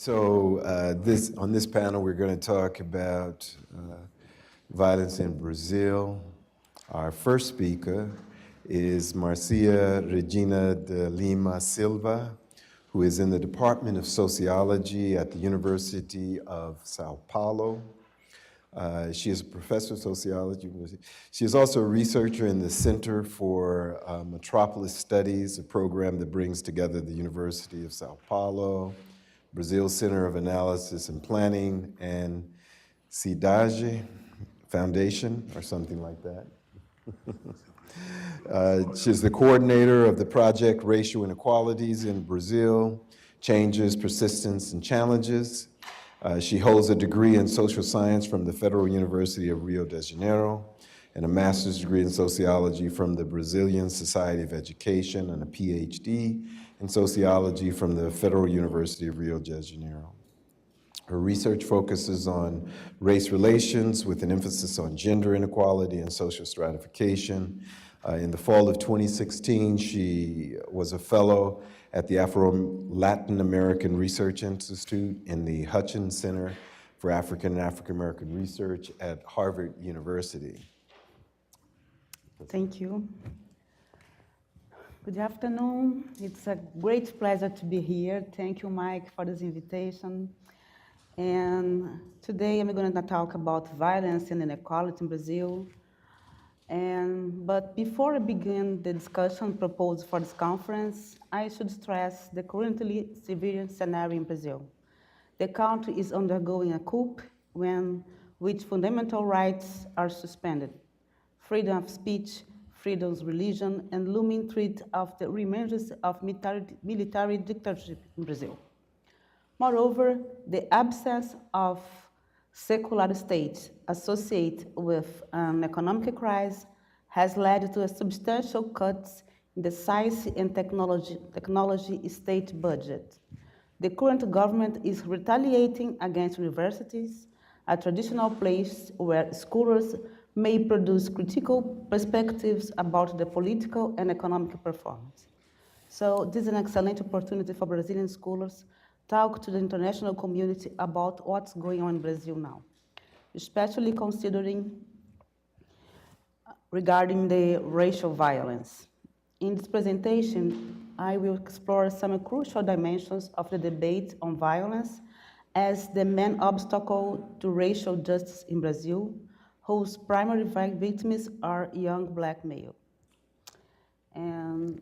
On this panel, we're going to talk about violence in Brazil. Our first speaker is Marcia Regina de Lima Silva, who is in the Department of Sociology at the University of Sao Paulo. She is a professor of sociology. She is also a researcher in the Center for Metropolis Studies, a program that brings together the University of Sao Paulo, Brazil Center of Analysis and Planning, and Cidade Foundation, or something like that. She's the coordinator of the project Racial Inequalities in Brazil, Changes, Persistence, and Challenges. She holds a degree in social science from the Federal University of Rio de Janeiro and a master's degree in sociology from the Brazilian Society of Education and a PhD in sociology from the Federal University of Rio de Janeiro. Her research focuses on race relations with an emphasis on gender inequality and social stratification. In the fall of 2016, she was a fellow at the Afro-Latin American Research Institute in the Hutchins Center for African and African American Research at Harvard University. Thank you. Good afternoon. It's a great pleasure to be here. Thank you, Mike, for this invitation. And today I'm going to talk about violence and inequality in Brazil. But before I begin the discussion proposed for this conference, I should stress the currently severe scenario in Brazil. The country is undergoing a coup in which fundamental rights are suspended. Freedom of speech, freedom of religion, and looming threat of the reemergence of military dictatorship in Brazil. Moreover, the absence of secular state associated with an economic crisis has led to a substantial cuts in the science and technology state budget. The current government is retaliating against universities, a traditional place where scholars may produce critical perspectives about the political and economic performance. So this is an excellent opportunity for Brazilian scholars to talk to the international community about what's going on in Brazil now, especially considering regarding the racial violence. In this presentation, I will explore some crucial dimensions of the debate on violence as the main obstacle to racial justice in Brazil, whose primary victims are young Black males. And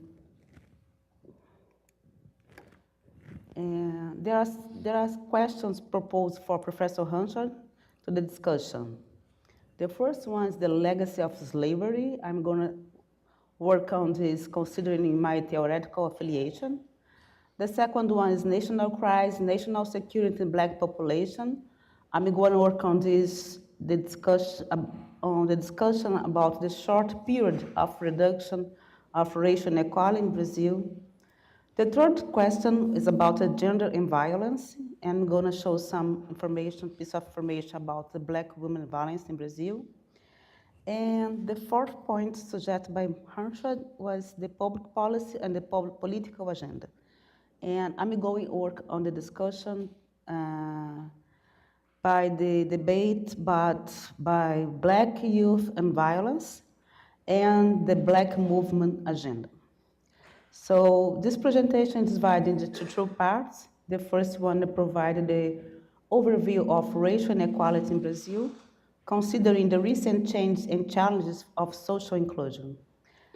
there are questions proposed for Professor Hanchard to the discussion. The first one is the legacy of slavery. I'm going to work on this considering my theoretical affiliation. The second one is national crisis, national security in Black population. I'm going to work on this, the discussion about the short period of reduction of racial inequality in Brazil. The third question is about gender and violence, and I'm going to show some piece of information about the Black women violence in Brazil. And the fourth point suggested by Hanchard was the public policy and the public political agenda. And I'm going to work on the discussion by the debate, but by Black youth and violence and the Black movement agenda. So this presentation is divided into two parts. The first one provided the overview of racial inequality in Brazil, considering the recent changes and challenges of social inclusion.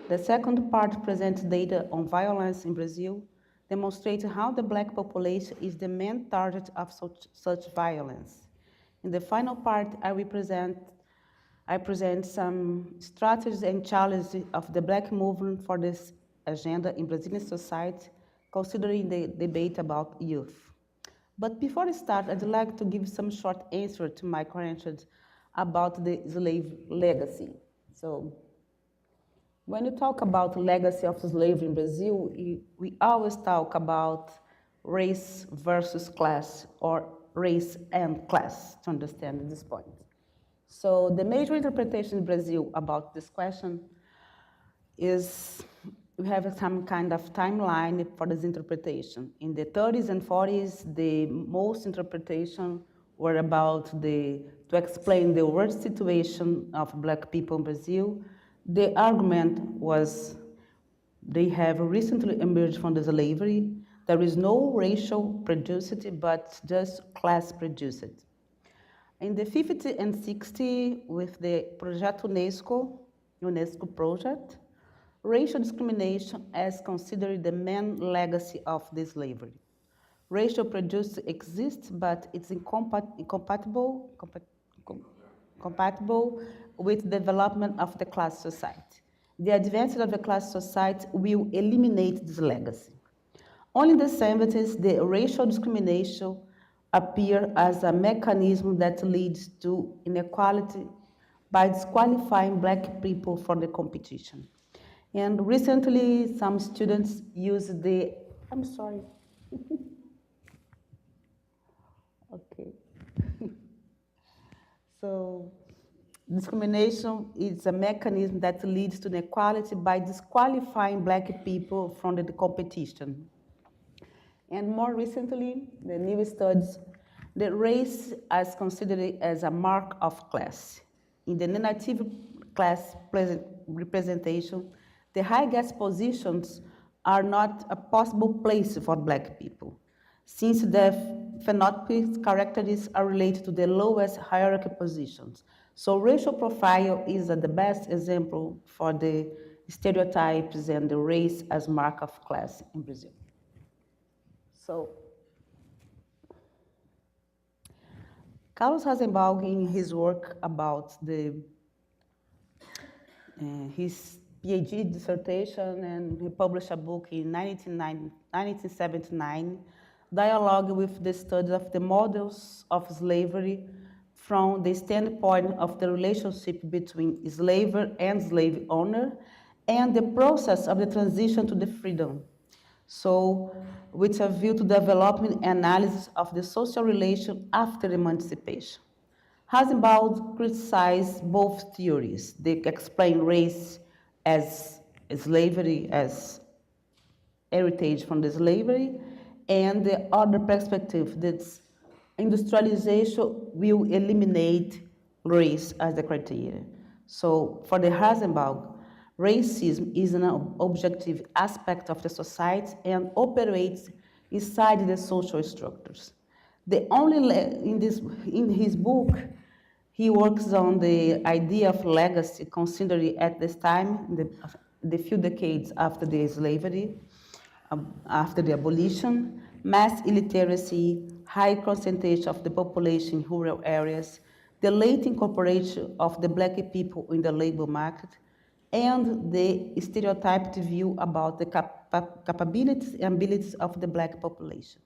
The second part presents data on violence in Brazil, demonstrating how the Black population is the main target of such violence. In the final part, I present some strategies and challenges of the Black movement for this agenda in Brazilian society, considering the debate about youth. But before I start, I'd like to give some short answer to my questions about the slave legacy. So when you talk about legacy of slavery in Brazil, we always talk about race versus class, or race and class, to understand this point. So the major interpretation in Brazil about this question is we have some kind of timeline for this interpretation. In the 30s and 40s, the most interpretation were about to explain the worst situation of Black people in Brazil. The argument was they have recently emerged from the slavery. There is no racial prejudice, but just class prejudice. In the 50s and 60s, with the Projeto UNESCO project, racial discrimination is considered the main legacy of the slavery. Racial prejudice exists, but it's incompatible with development of the class society. The advancement of the class society will eliminate this legacy. Only in the 70s, the racial discrimination appeared as a mechanism that leads to inequality by disqualifying Black people from the competition. And recently, some students used I'm sorry. Okay. So discrimination is a mechanism that leads to inequality by disqualifying Black people from the competition. And more recently, the new studies, the race is considered as a mark of class. In the negative class representation, the highest positions are not a possible place for Black people, since the phenotypic characteristics are related to the lowest hierarchy positions. So racial profile is the best example for the stereotypes and the race as mark of class in Brazil. So, Carlos Rosenbaum, in his work about his PhD dissertation, and he published a book in 1979, Dialogue with the Study of the Models of Slavery from the standpoint of the relationship between slaver and slave owner, and the process of the transition to the freedom. So, with a view to development analysis of the social relation after emancipation. Rosenbaum criticized both theories. They explain race as slavery, as heritage from the slavery, and the other perspective that industrialization will eliminate race as the criteria. So for the Rosenbaum, racism is an objective aspect of the society and operates inside the social structures. In his book, he works on the idea of legacy considered at this time, the few decades after the slavery, after the abolition, mass illiteracy, high concentration of the population in rural areas, the late incorporation of the Black people in the labor market, and the stereotyped view about the capabilities and abilities of the Black population.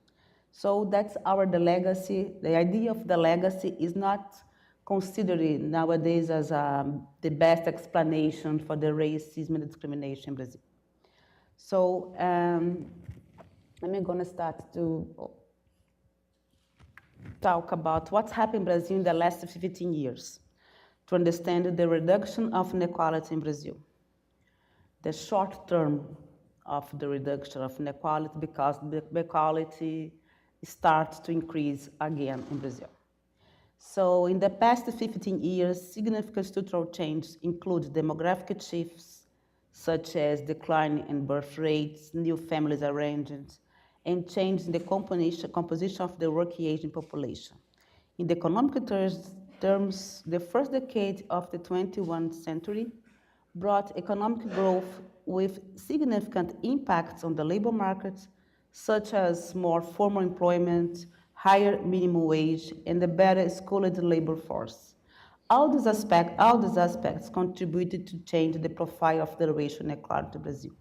So that's the legacy. The idea of the legacy is not considered nowadays as the best explanation for the racism and discrimination in Brazil. So I'm going to start to talk about what's happened in Brazil in the last 15 years to understand the reduction of inequality in Brazil. The short term of the reduction of inequality, because the inequality starts to increase again in Brazil. So in the past 15 years, significant structural changes include demographic shifts, such as decline in birth rates, new families arrangements, and change in the composition of the working-age population. In the economic terms, the first decade of the 21st century brought economic growth with significant impacts on the labor market, such as more formal employment, higher minimum wage, and a better skilled labor force. All these aspects contributed to change the profile of the racial inequality in Brazil.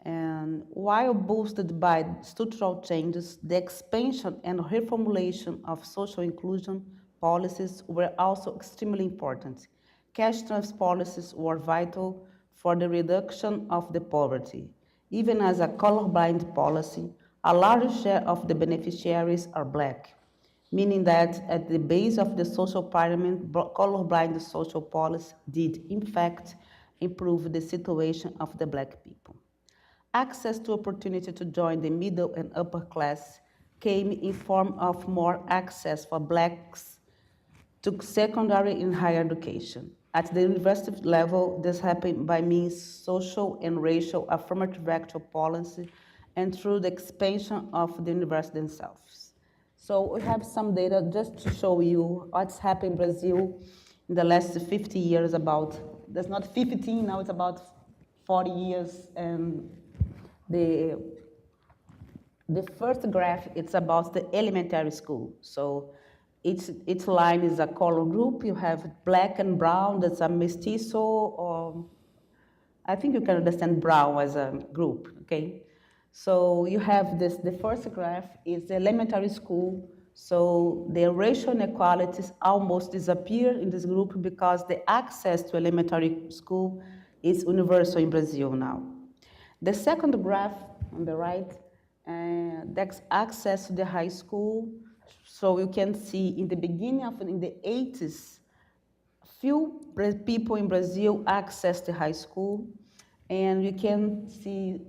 And while boosted by structural changes, the expansion and reformulation of social inclusion policies were also extremely important. Cash transfer policies were vital for the reduction of the poverty. Even as a colorblind policy, a large share of the beneficiaries are Black, meaning that at the base of the social pyramid, colorblind social policy did, in fact, improve the situation of the Black people. Access to opportunity to join the middle and upper class came in form of more access for Blacks to secondary and higher education. At the university level, this happened by means social and racial affirmative action policy and through the expansion of the university themselves. So we have some data just to show you what's happened in Brazil in the last 50 years about, that's not 15, now it's about 40 years. And the first graph, it's about the elementary school. So each line is a color group. You have black and brown, that's a mestizo, or I think you can understand brown as a group, okay? So you have this, the first graph is the elementary school. So the racial inequalities almost disappear in this group because the access to elementary school is universal in Brazil now. The second graph on the right, that's access to the high school. So you can see in the beginning of, in the 80s, few people in Brazil access to high school, and you can see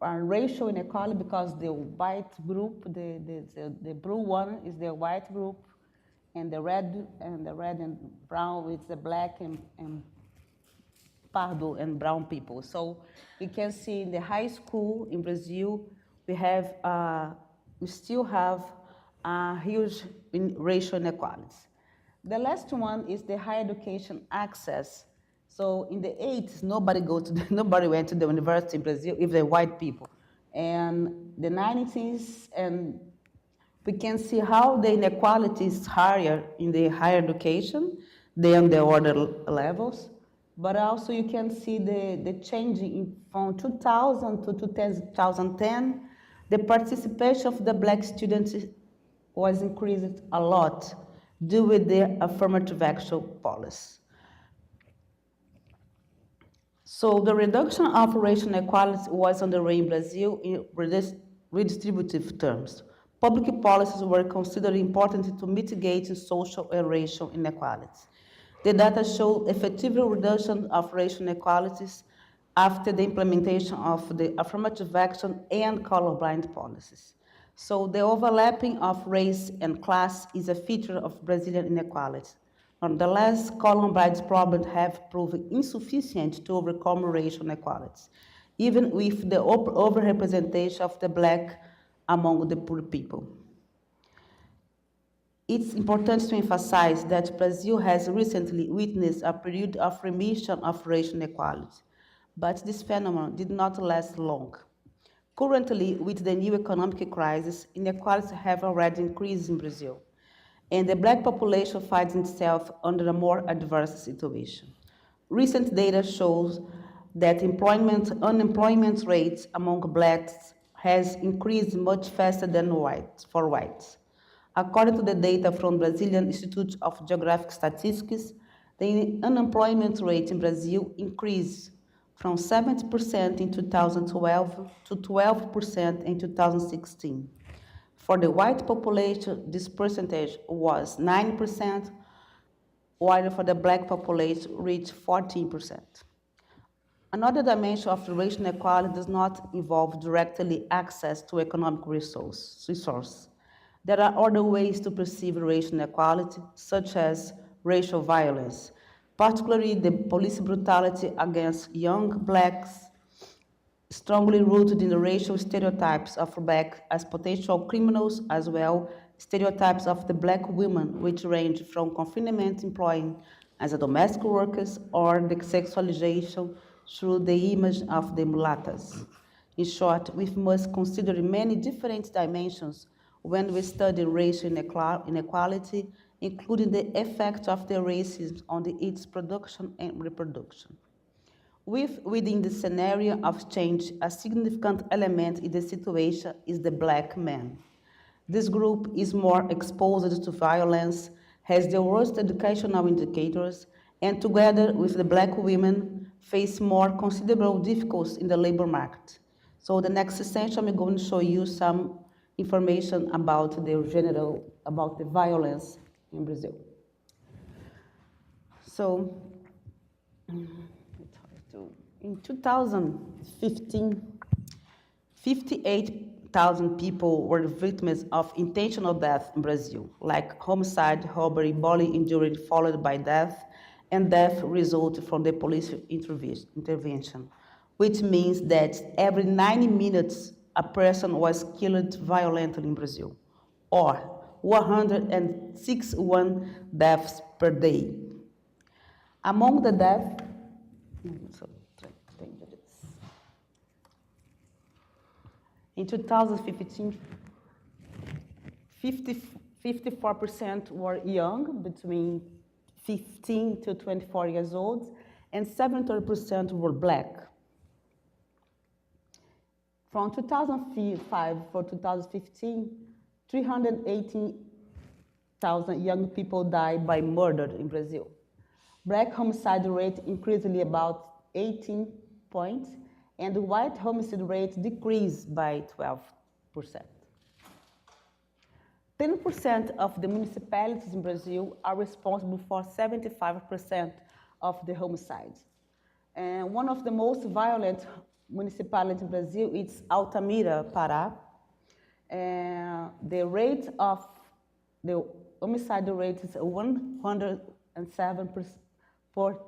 racial inequality because the white group, the blue one is the white group, and the red and brown is the black and pardo and brown people. So you can see in the high school in Brazil, we still have huge racial inequalities. The last one is the higher education access. So in the 80s, nobody went to the university in Brazil if they're white people. And the 90s, and we can see how the inequality is higher in the higher education than the other levels. But also you can see the changing from 2000 to 2010, the participation of the Black students was increased a lot due with the affirmative action policy. So the reduction of racial inequality was underway in Brazil in redistributive terms. Public policies were considered important to mitigate social and racial inequalities. The data show effective reduction of racial inequalities after the implementation of the affirmative action and colorblind policies. So the overlapping of race and class is a feature of Brazilian inequality. Nonetheless, colorblind problems have proven insufficient to overcome racial inequalities, even with the overrepresentation of the Black among the poor people. It's important to emphasize that Brazil has recently witnessed a period of remission of racial inequality, but this phenomenon did not last long. Currently, with the new economic crisis, inequalities have already increased in Brazil, and the Black population finds itself under a more adverse situation. Recent data shows that unemployment rates among Blacks has increased much faster than for whites. According to the data from Brazilian Institute of Geographic Statistics, the unemployment rate in Brazil increased from 70% in 2012 to 12% in 2016. For the white population, this percentage was 9%, while for the Black population reached 14%. Another dimension of racial inequality does not involve directly access to economic resource. There are other ways to perceive racial inequality, such as racial violence, particularly the police brutality against young Blacks, strongly rooted in the racial stereotypes of Black as potential criminals, as well stereotypes of the Black women, which range from confinement employing as a domestic workers or the sexualization through the image of the mulattas. In short, we must consider many different dimensions when we study racial inequality, including the effect of the racism on its production and reproduction. Within the scenario of change, a significant element in the situation is the Black man. This group is more exposed to violence, has the worst educational indicators, and together with the Black women, face more considerable difficulties in the labor market. So the next session, I'm going to show you some information about about the violence in Brazil. So, it's hard. In 2015, 58,000 people were victims of intentional death in Brazil, like homicide, robbery, bodily injury followed by death, and death resulted from the police intervention, which means that every 90 minutes a person was killed violently in Brazil, or 161 deaths per day. Among the deaths, in 2015, 54% were young, between 15 to 24 years old, and 70% were black. From 2005 for 2015, 318,000 young people died by murder in Brazil. Black homicide rate increased about 18 points, and the white homicide rate decreased by 12%. 10% of the municipalities in Brazil are responsible for 75% of the homicides. And one of the most violent municipalities in Brazil is Altamira, Pará. The rate of the homicide rate is 107 for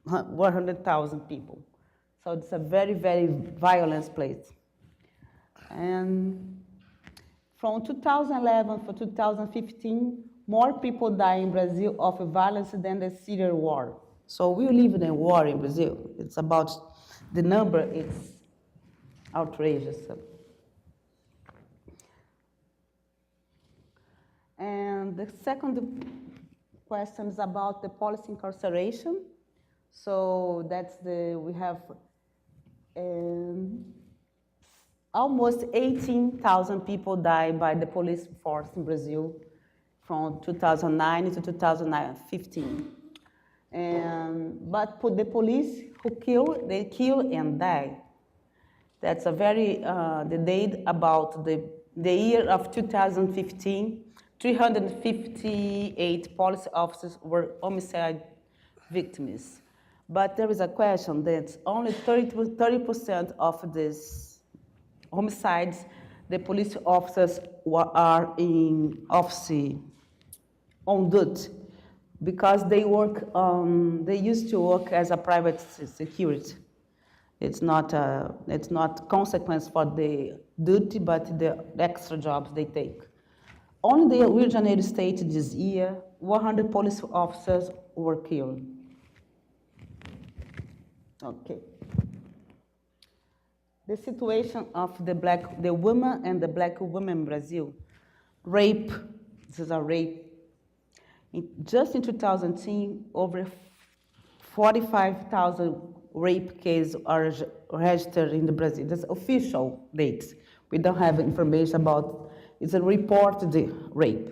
100,000 people. So it's a very, very violent place. And from 2011 for 2015, more people die in Brazil of violence than the Syrian war. So we live in a war in Brazil. It's about the number, it's outrageous. And the second question is about the policy incarceration. So that's we have almost 18,000 people died by the police force in Brazil from 2009 to 2015. But the police who kill, they kill and die. That's a very, the date about the year of 2015, 358 police officers were homicide victims. But there is a question that only 30% of these homicides, the police officers are in office on duty because they work, they used to work as a private security. It's not consequence for the duty, but the extra jobs they take. On the Rio de Janeiro state this year, 100 police officers were killed. Okay. The situation of the women and the black women in Brazil. Rape, this is a rape. Just in 2010, over 45,000 rape cases are registered in the Brazil. That's official dates. We don't have information about, it's a reported rape.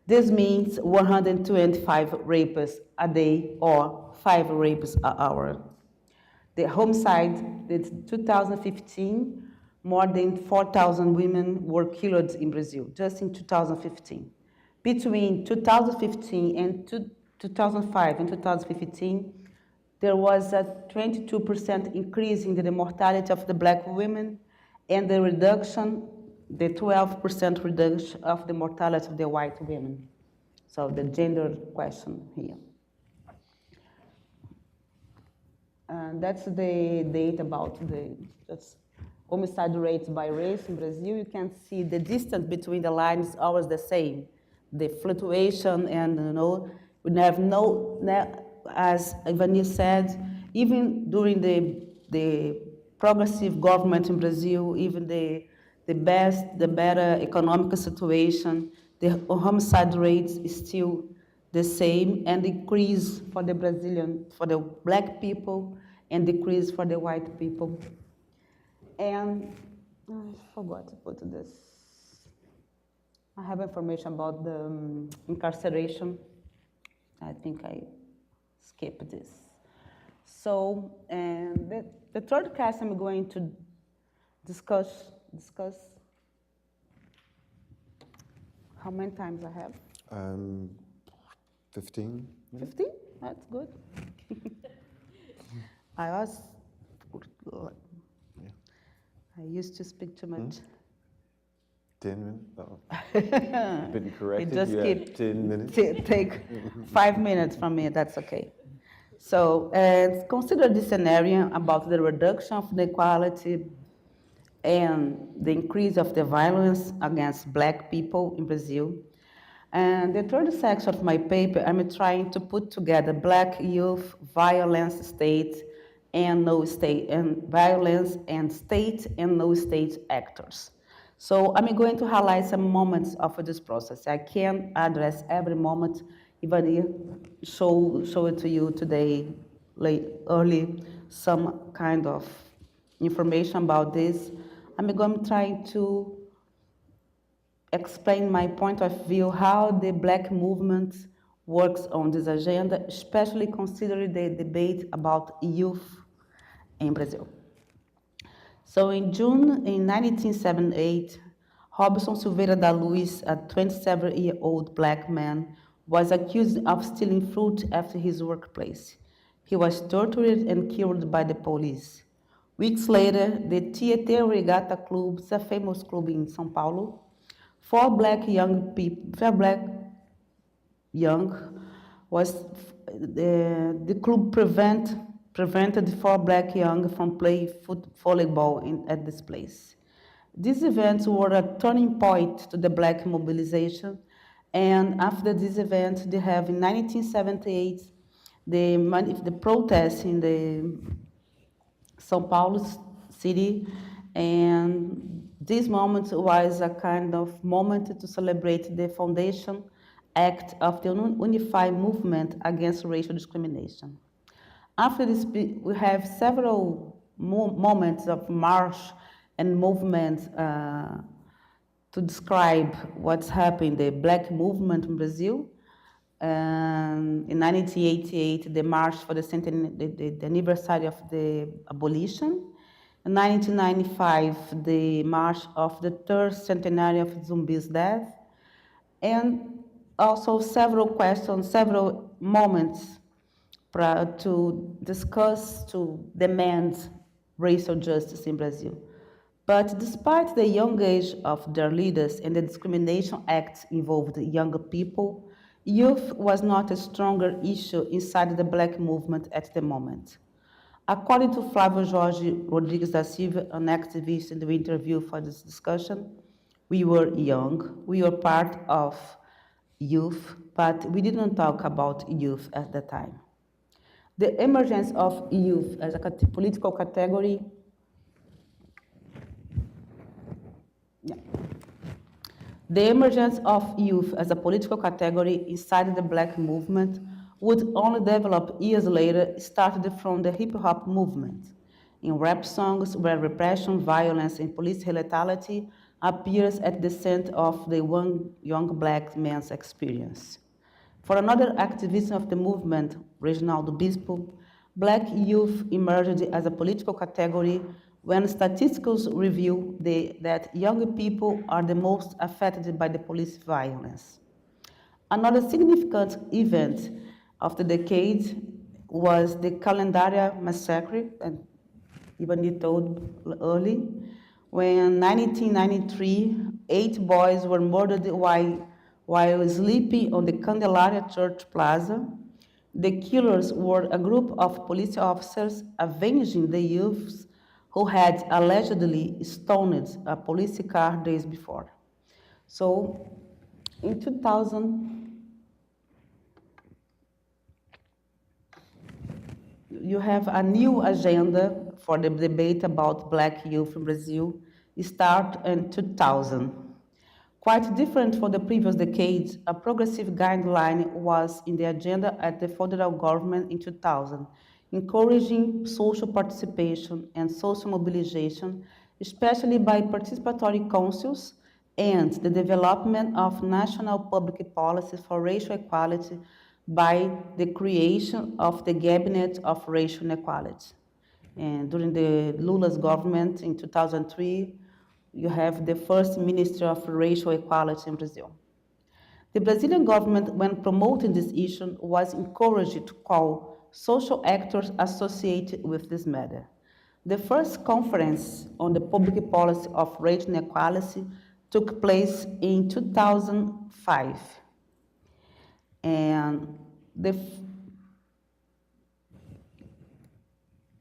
This means 125 rapes a day or 5 rapes an hour. The homicide, in 2015, more than 4,000 women were killed in Brazil, just in 2015. Between 2015 and 2005 and 2015, there was a 22% increase in the mortality of the black women and the reduction, the 12% reduction of the mortality of the white women. So the gender question here. And that's the data about the homicide rates by race in Brazil. You can see the distance between the lines is always the same. The fluctuation and, we have as Ivani said, even during the progressive government in Brazil, even the better economic situation, the homicide rate is still the same and decrease for the black people and decrease for the white people. And I forgot to put this. I have information about the incarceration. I think I skipped this. So, and the third case I'm going to discuss. How many times I have? 15. 15? That's good. I was, I used to speak too much. 10 minutes? Oh. Been corrected, just you keep have 10 minutes? take 5 minutes from me, that's okay. So consider this scenario about the reduction of inequality and the increase of the violence against Black people in Brazil. And the third section of my paper, I'm trying to put together Black youth violence state and no state, and violence and state and no state actors. So I'm going to highlight some moments of this process. I can't address every moment, even if show it to you today, early, some kind of information about this. I'm going to try to explain my point of view, how the Black movement works on this agenda, especially considering the debate about youth in Brazil. So in June in 1978, Robson Silveira da Luz, a 27-year-old Black man, was accused of stealing fruit after his workplace. He was tortured and killed by the police. Weeks later, the Tietê Regatta Club, a famous club in São Paulo, four black young was the club prevented four black young from playing volleyball at this place. These events were a turning point to the Black mobilization, and after this event, they have in 1978 the protests in the São Paulo city, and this moment was a kind of moment to celebrate the foundation act of the unified movement against racial discrimination. After this, we have several moments of march and movement to describe what's happened, the Black movement in Brazil. In 1988, the March for the anniversary of the abolition. In 1995, the March of the third centenary of Zumbi's death. And also several questions, several moments to discuss, to demand racial justice in Brazil. But despite the young age of their leaders and the discrimination acts involved young people, youth was not a stronger issue inside the Black movement at the moment. According to Flávio Jorge Rodrigues da Silva, an activist in the interview for this discussion, we were young, we were part of youth, but we didn't talk about youth at the time. The emergence of youth as a political category The emergence of youth as a political category inside the Black movement would only develop years later, started from the hip-hop movement, in rap songs where repression, violence, and police brutality appears at the center of the one young Black man's experience. For another activist of the movement, Reginaldo Bispo, Black youth emerged as a political category when statistics reveal that young people are the most affected by the police violence. Another significant event of the decade was the Calendaria massacre, and even told early, when in 1993, 8 boys were murdered while sleeping on the Candelaria Church Plaza. The killers were a group of police officers avenging the youths who had allegedly stoned a police car days before. So, in 2000, you have a new agenda for the debate about Black youth in Brazil. It started in 2000. Quite different from the previous decades, a progressive guideline was in the agenda at the federal government in 2000, encouraging social participation and social mobilization, especially by participatory councils and the development of national public policies for racial equality by the creation of the Cabinet of Racial Inequality. And during the Lula's government in 2003, you have the first Minister of Racial Equality in Brazil. The Brazilian government, when promoting this issue, was encouraged to call social actors associated with this matter. The first conference on the public policy of racial inequality took place in 2005. And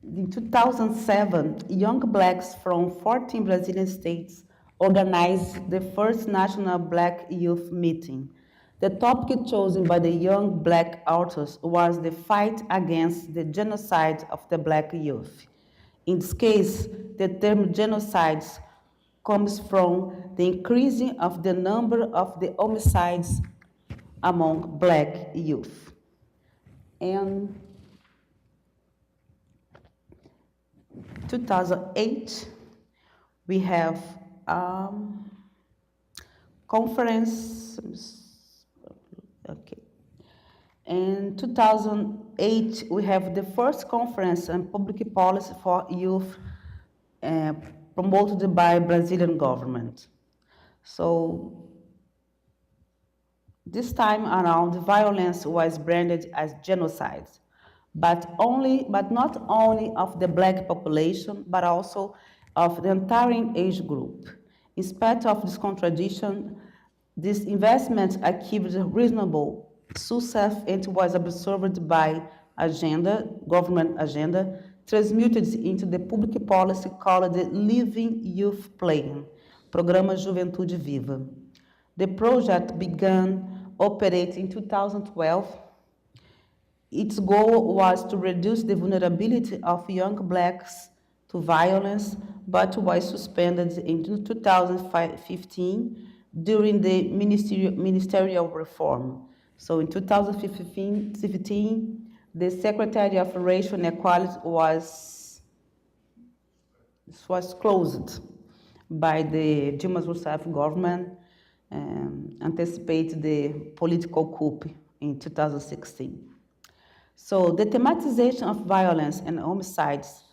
in 2007, young blacks from 14 Brazilian states organized the first National Black Youth Meeting. The topic chosen by the young black authors was the fight against the genocide of the black youth. In this case, the term genocides comes from the increasing of the number of the homicides among black youth. And 2008, we have conference, okay. In 2008, we have the first conference on public policy for youth promoted by Brazilian government. So this time around, violence was branded as genocide, but not only of the black population, but also of the entire age group. In spite of this contradiction, this investment achieved reasonable success and was observed by government agenda, transmuted into the public policy called the Living Youth Plan, Programa Juventude Viva. The project began operating in 2012. Its goal was to reduce the vulnerability of young blacks to violence, but was suspended in 2015 during the ministerial reform. So in 2015, the Secretary of Racial Inequality was closed by the Dilma Rousseff government, anticipated the political coup in 2016. So the thematization of violence and homicides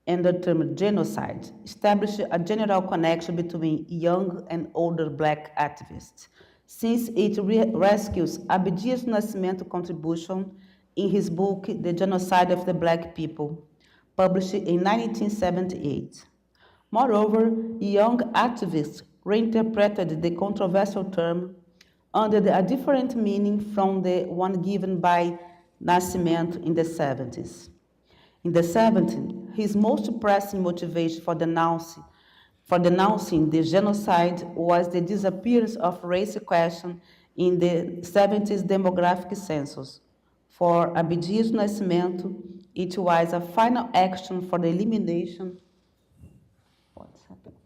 and the term genocide established a general connection between young and older black activists, since it rescues Abdias Nascimento's contribution in his book, The Genocide of the Black People, published in 1978. Moreover, young activists reinterpreted the controversial term under a different meaning from the one given by Nascimento in the 70s. In the 70s, his most pressing motivation for denouncing the genocide was the disappearance of race question in the 70s demographic census. For Abdias Nascimento, it was a final action for the elimination. What's happening?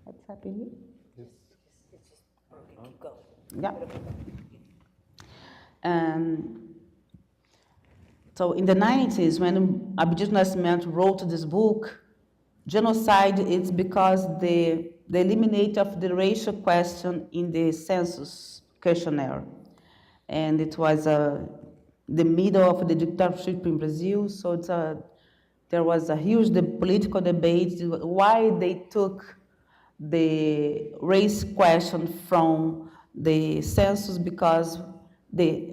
What's happening? Yes. It's just broken. Keep going. Yeah. So in the 90s, when Abdias Nascimento wrote this book, genocide is because the elimination of the racial question in the census questionnaire. And it was the middle of the dictatorship in Brazil, so there was a huge political debate why they took the race question from the census, because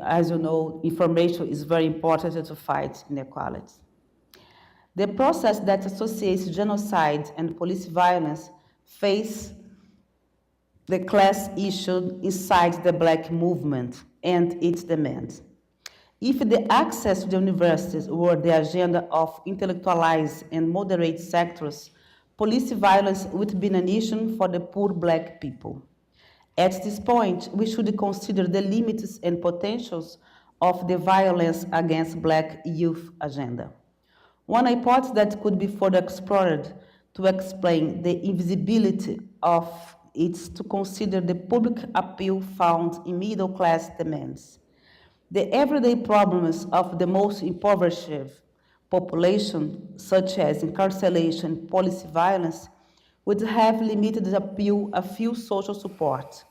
as you know, information is very important to fight inequality. The process that associates genocide and police violence face the class issue inside the black movement and its demands. If the access to the universities were the agenda of intellectualized and moderate sectors, police violence would be an issue for the poor black people. At this point, we should consider the limits and potentials of the violence against black youth agenda. One hypothesis that could be further explored to explain the invisibility of it to consider the public appeal found in middle-class demands. The everyday problems of the most impoverished population, such as incarceration and police violence, would have limited appeal a few social support,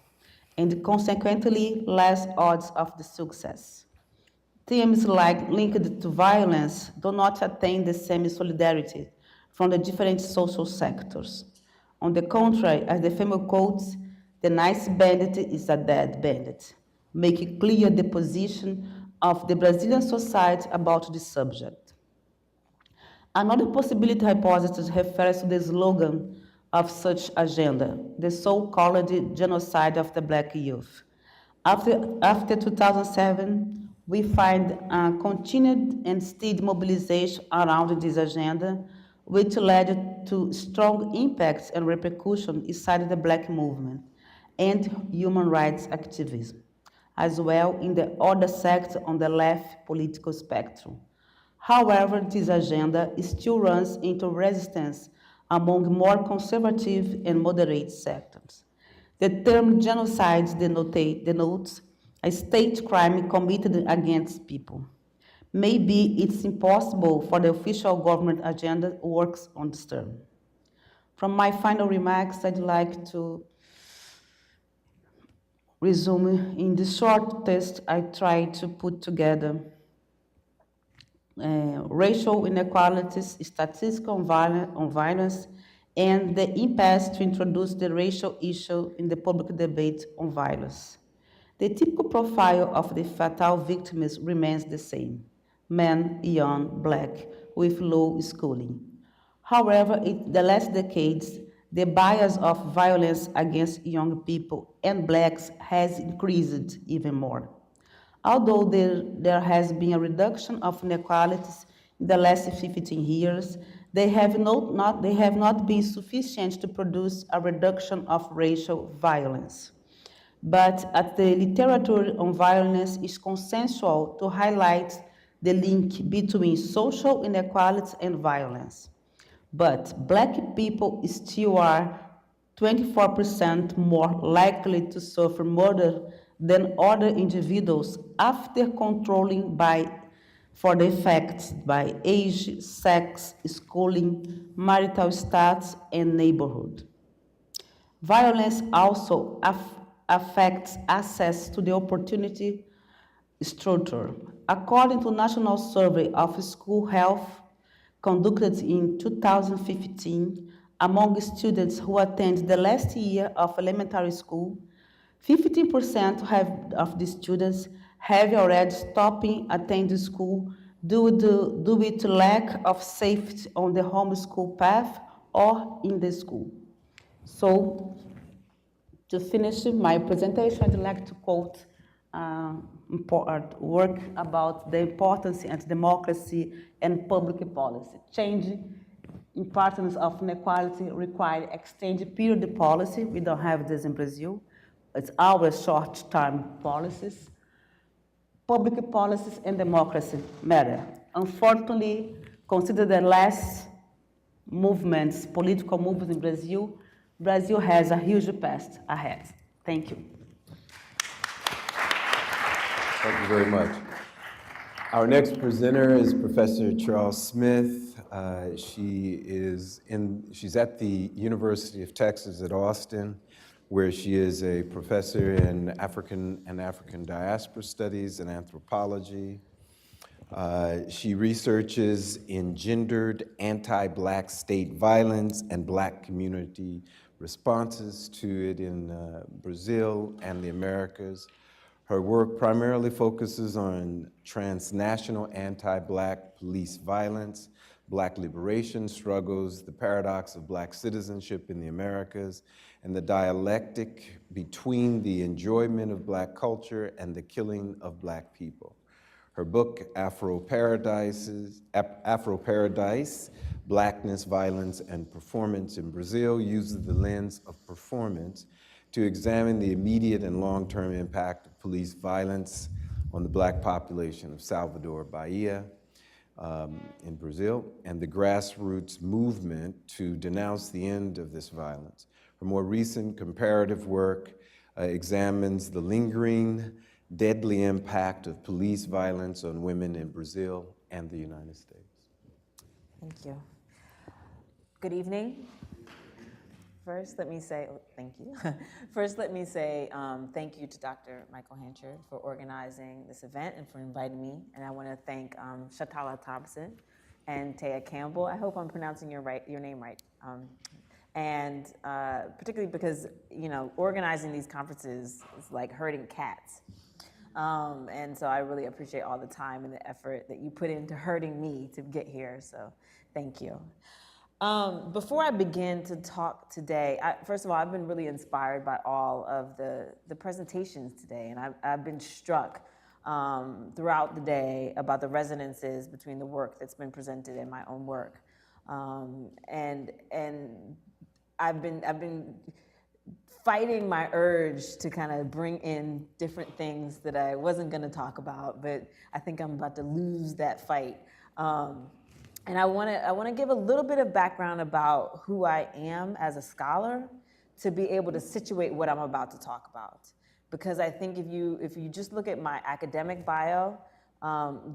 and consequently less odds of the success. Themes like linked to violence do not attain the same solidarity from the different social sectors. On the contrary, as the famous quotes, the nice bandit is a dead bandit. make clear the position of the Brazilian society about this subject. Another possibility hypothesis refers to the slogan of such agenda, the so-called genocide of the black youth. After 2007, we find a continued and steady mobilization around this agenda, which led to strong impacts and repercussions inside the black movement and human rights activism, as well in the other sectors on the left political spectrum. However, this agenda still runs into resistance among more conservative and moderate sectors. The term genocide denotes a state crime committed against people. Maybe it's impossible for the official government agenda works on this term. From my final remarks, I'd like to resume. In this short text, I tried to put together racial inequalities, statistical on violence, and the impasse to introduce the racial issue in the public debate on violence. The typical profile of the fatal victims remains the same: men, young, black, with low schooling. However, in the last decades, the bias of violence against young people and blacks has increased even more. Although there has been a reduction of inequalities in the last 15 years, they have not been sufficient to produce a reduction of racial violence. But at the literature on violence is consensual to highlight the link between social inequalities and violence. But black people still are 24% more likely to suffer murder than other individuals after controlling for the effects by age, sex, schooling, marital status, and neighborhood. Violence also affects access to the opportunity structure. According to National Survey of School Health conducted in 2015 among students who attend the last year of elementary school, 15% of the students have already stopped attending school due to lack of safety on the homeschool path or in the school. So, to finish my presentation, I'd like to quote important work about the importance of democracy and public policy. Change importance of inequality require extended period policy. We don't have this in Brazil. It's our short-term policies. Public policies and democracy matter. Unfortunately, consider the last movements, political movements in Brazil, Brazil has a huge past ahead. Thank you. Thank you very much. Our next presenter is Professor Charles Smith. She's at the University of Texas at Austin, where she is a professor in African diaspora studies and anthropology. She researches in gendered anti-Black state violence and Black community responses to it in Brazil and the Americas. Her work primarily focuses on transnational anti-Black police violence, Black liberation struggles, the paradox of Black citizenship in the Americas, and the dialectic between the enjoyment of Black culture and the killing of Black people. Her book, Afro Paradise, Blackness, Violence, and Performance in Brazil, uses the lens of performance to examine the immediate and long-term impact of police violence on the Black population of Salvador, Bahia, in Brazil, and the grassroots movement to denounce the end of this violence. Her more recent comparative work examines the lingering, deadly impact of police violence on women in Brazil and the United States. Thank you. Good evening. First, let me say, thank you. First, let me say thank you to Dr. Michael Hanchard for organizing this event and for inviting me. And I want to thank Shatala Thompson and Taya Campbell. I hope I'm pronouncing your name right. And particularly because, organizing these conferences is like herding cats. And so I really appreciate all the time and the effort that you put into hurting me to get here, so thank you. Before I begin to talk today, first of all, I've been really inspired by all of the presentations today, and I've been struck throughout the day about the resonances between the work that's been presented and my own work. And I've been fighting my urge to kind of bring in different things that I wasn't going to talk about, but I think I'm about to lose that fight. And I want to give a little bit of background about who I am as a scholar to be able to situate what I'm about to talk about. Because I think if you just look at my academic bio,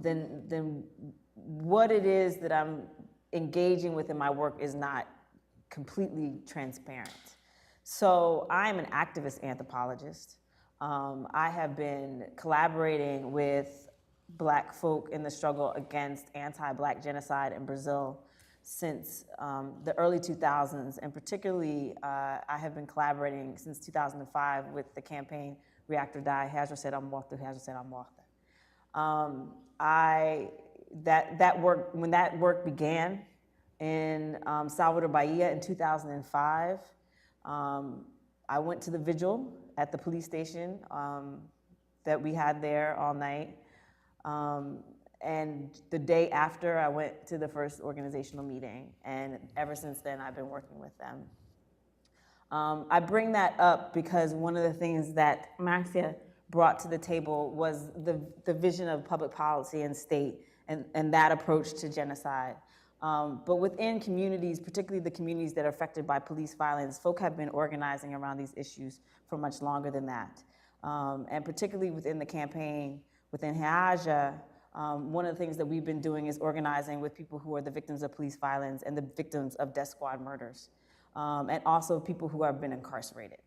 then what it is that I'm engaging with in my work is not completely transparent. So I'm an activist anthropologist. I have been collaborating with Black folk in the struggle against anti-Black genocide in Brazil since the early 2000s, and particularly I have been collaborating since 2005 with the campaign React or Die, Reagir será morto, Reagir será morta. That work, when that work began in Salvador, Bahia in 2005, I went to the vigil at the police station that we had there all night. And the day after, I went to the first organizational meeting, and ever since then, I've been working with them. I bring that up because one of the things that Marcia brought to the table was the vision of public policy and state and that approach to genocide. But within communities, particularly the communities that are affected by police violence, folk have been organizing around these issues for much longer than that. And particularly within the campaign, within Reagir, one of the things that we've been doing is organizing with people who are the victims of police violence and the victims of death squad murders, and also people who have been incarcerated.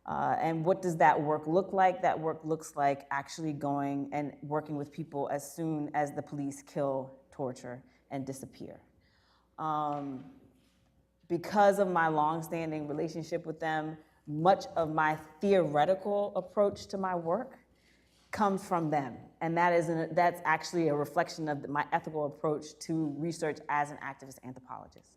And what does that work look like? That work looks like actually going and working with people as soon as the police kill, torture, and disappear. Because of my longstanding relationship with them, much of my theoretical approach to my work comes from them. And that's actually a reflection of my ethical approach to research as an activist anthropologist.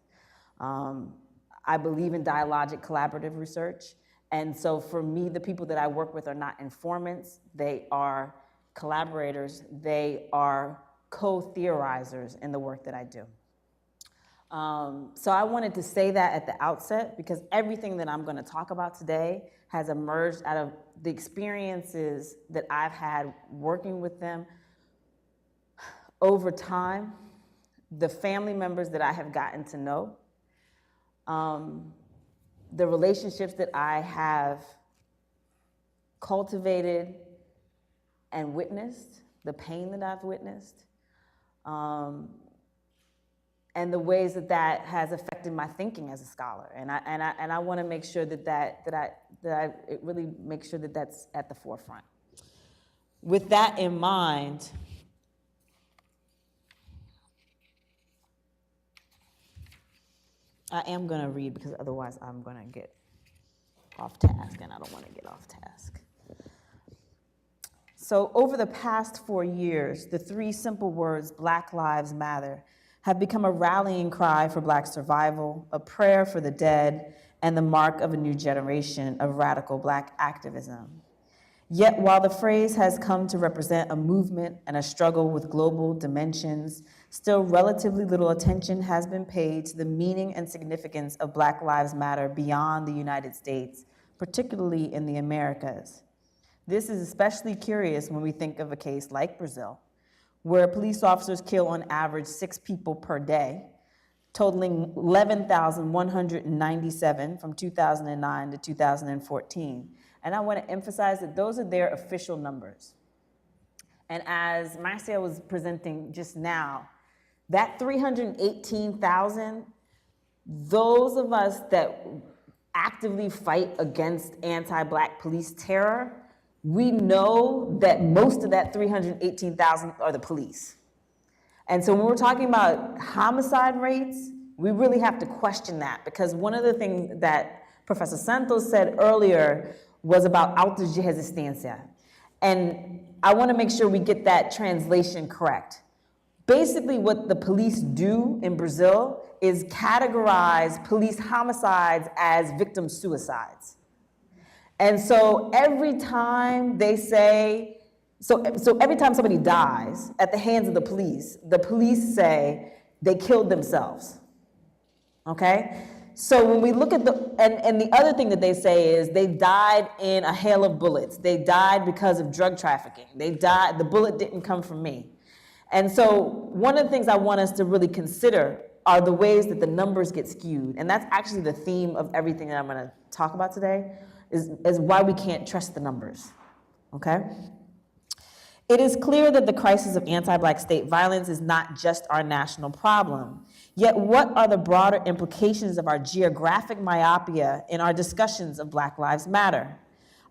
I believe in dialogic collaborative research. And so for me, the people that I work with are not informants, they are collaborators, they are co-theorizers in the work that I do. So I wanted to say that at the outset because everything that I'm going to talk about today has emerged out of the experiences that I've had working with them over time, the family members that I have gotten to know, the relationships that I have cultivated and witnessed, the pain that I've witnessed, and the ways that that has affected my thinking as a scholar. And I want to make sure that it really makes sure that that's at the forefront. With that in mind, I am going to read because otherwise I'm going to get off task, and I don't want to get off task. So over the past 4 years, the three simple words, Black Lives Matter, have become a rallying cry for Black survival, a prayer for the dead, and the mark of a new generation of radical Black activism. Yet while the phrase has come to represent a movement and a struggle with global dimensions, still relatively little attention has been paid to the meaning and significance of Black Lives Matter beyond the United States, particularly in the Americas. This is especially curious when we think of a case like Brazil, where police officers kill on average 6 people per day, totaling 11,197 from 2009 to 2014. And I want to emphasize that those are their official numbers. And as Marcia was presenting just now, that 318,000, those of us that actively fight against anti-Black police terror, we know that most of that 318,000 are the police. And so when we're talking about homicide rates, we really have to question that, because one of the things that Professor Santos said earlier was about autos de resistência. And I want to make sure we get that translation correct. Basically, what the police do in Brazil is categorize police homicides as victim suicides. And so every time they say, so every time somebody dies at the hands of the police say they killed themselves. Okay? So when we look at and the other thing that they say is they died in a hail of bullets. They died because of drug trafficking. They died, the bullet didn't come from me. And so one of the things I want us to really consider are the ways that the numbers get skewed. And that's actually the theme of everything that I'm gonna talk about today, is why we can't trust the numbers, okay? It is clear that the crisis of anti-Black state violence is not just our national problem. Yet what are the broader implications of our geographic myopia in our discussions of Black Lives Matter?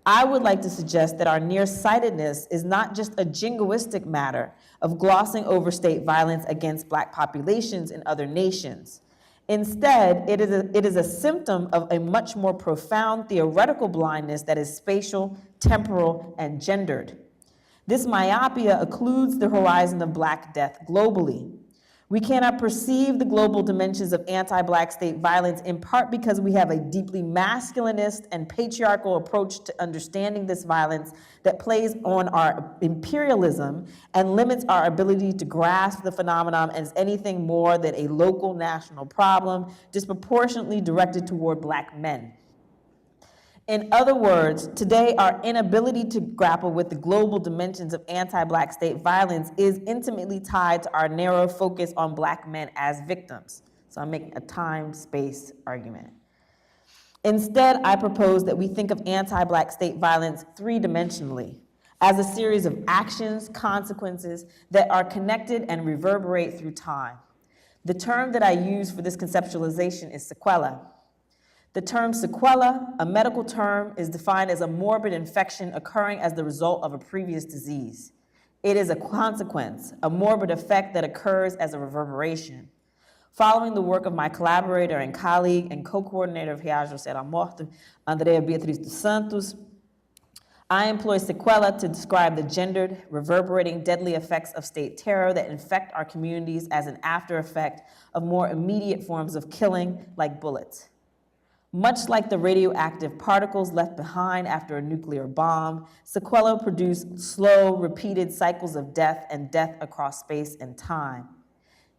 I would like to suggest that our nearsightedness is not just a jingoistic matter of glossing over state violence against Black populations in other nations. Instead, it is a symptom of a much more profound theoretical blindness that is spatial, temporal, and gendered. This myopia occludes the horizon of Black death globally. We cannot perceive the global dimensions of anti-Black state violence in part because we have a deeply masculinist and patriarchal approach to understanding this violence that plays on our imperialism and limits our ability to grasp the phenomenon as anything more than a local national problem disproportionately directed toward Black men. In other words, today our inability to grapple with the global dimensions of anti-Black state violence is intimately tied to our narrow focus on Black men as victims. So I'm making a time-space argument. Instead, I propose that we think of anti-Black state violence three-dimensionally, as a series of actions, consequences that are connected and reverberate through time. The term that I use for this conceptualization is sequelae. The term sequela, a medical term, is defined as a morbid infection occurring as the result of a previous disease. It is a consequence, a morbid effect that occurs as a reverberation. Following the work of my collaborator and colleague and co-coordinator of Reajo Será Morto, Andrea Beatriz dos Santos, I employ sequela to describe the gendered, reverberating, deadly effects of state terror that infect our communities as an after effect of more immediate forms of killing, like bullets. Much like the radioactive particles left behind after a nuclear bomb, sequelae produce slow, repeated cycles of death and death across space and time.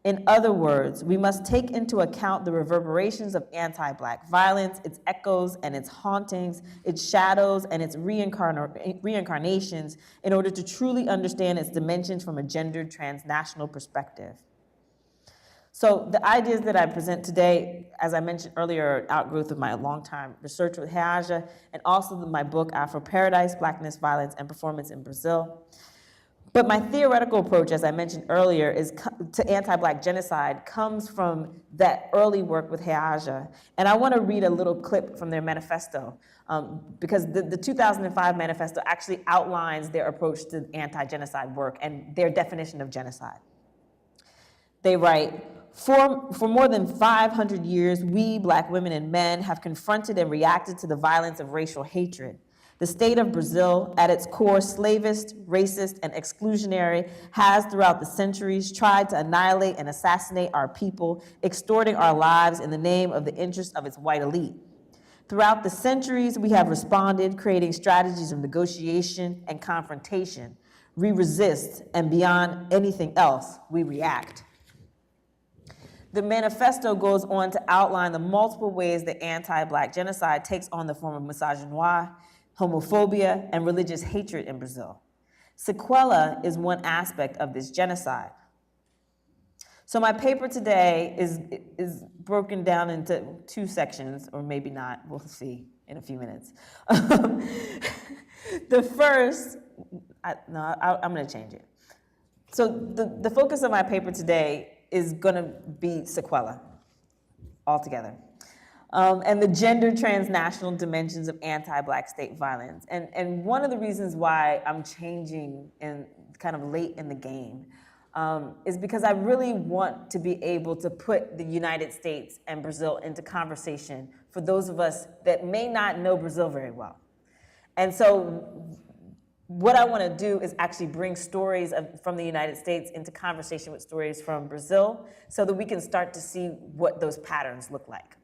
In other words, we must take into account the reverberations of anti-Black violence, its echoes and its hauntings, its shadows and its reincarnations in order to truly understand its dimensions from a gendered transnational perspective. So the ideas that I present today, as I mentioned earlier, are outgrowth of my longtime research with Reaja and also my book, Afro Paradise, Blackness, Violence, and Performance in Brazil. But my theoretical approach, as I mentioned earlier, to anti-Black genocide comes from that early work with Reaja. And I want to read a little clip from their manifesto, because the 2005 manifesto actually outlines their approach to anti-genocide work and their definition of genocide. They write, for more than 500 years, we, Black women and men, have confronted and reacted to the violence of racial hatred. The state of Brazil, at its core slavist, racist, and exclusionary, has throughout the centuries tried to annihilate and assassinate our people, extorting our lives in the name of the interests of its white elite. Throughout the centuries, we have responded, creating strategies of negotiation and confrontation. We resist, and beyond anything else, we react. The manifesto goes on to outline the multiple ways that anti-Black genocide takes on the form of misogyny, homophobia, and religious hatred in Brazil. Sequela is one aspect of this genocide. So my paper today is broken down into two sections, or maybe not, we'll see in a few minutes. The first, I'm gonna change it. So the focus of my paper today is gonna be sequela altogether. And the gender transnational dimensions of anti-Black state violence. And one of the reasons why I'm changing in kind of late in the game is because I really want to be able to put the United States and Brazil into conversation for those of us that may not know Brazil very well. And so what I want to do is actually bring stories from the United States into conversation with stories from Brazil so that we can start to see what those patterns look like.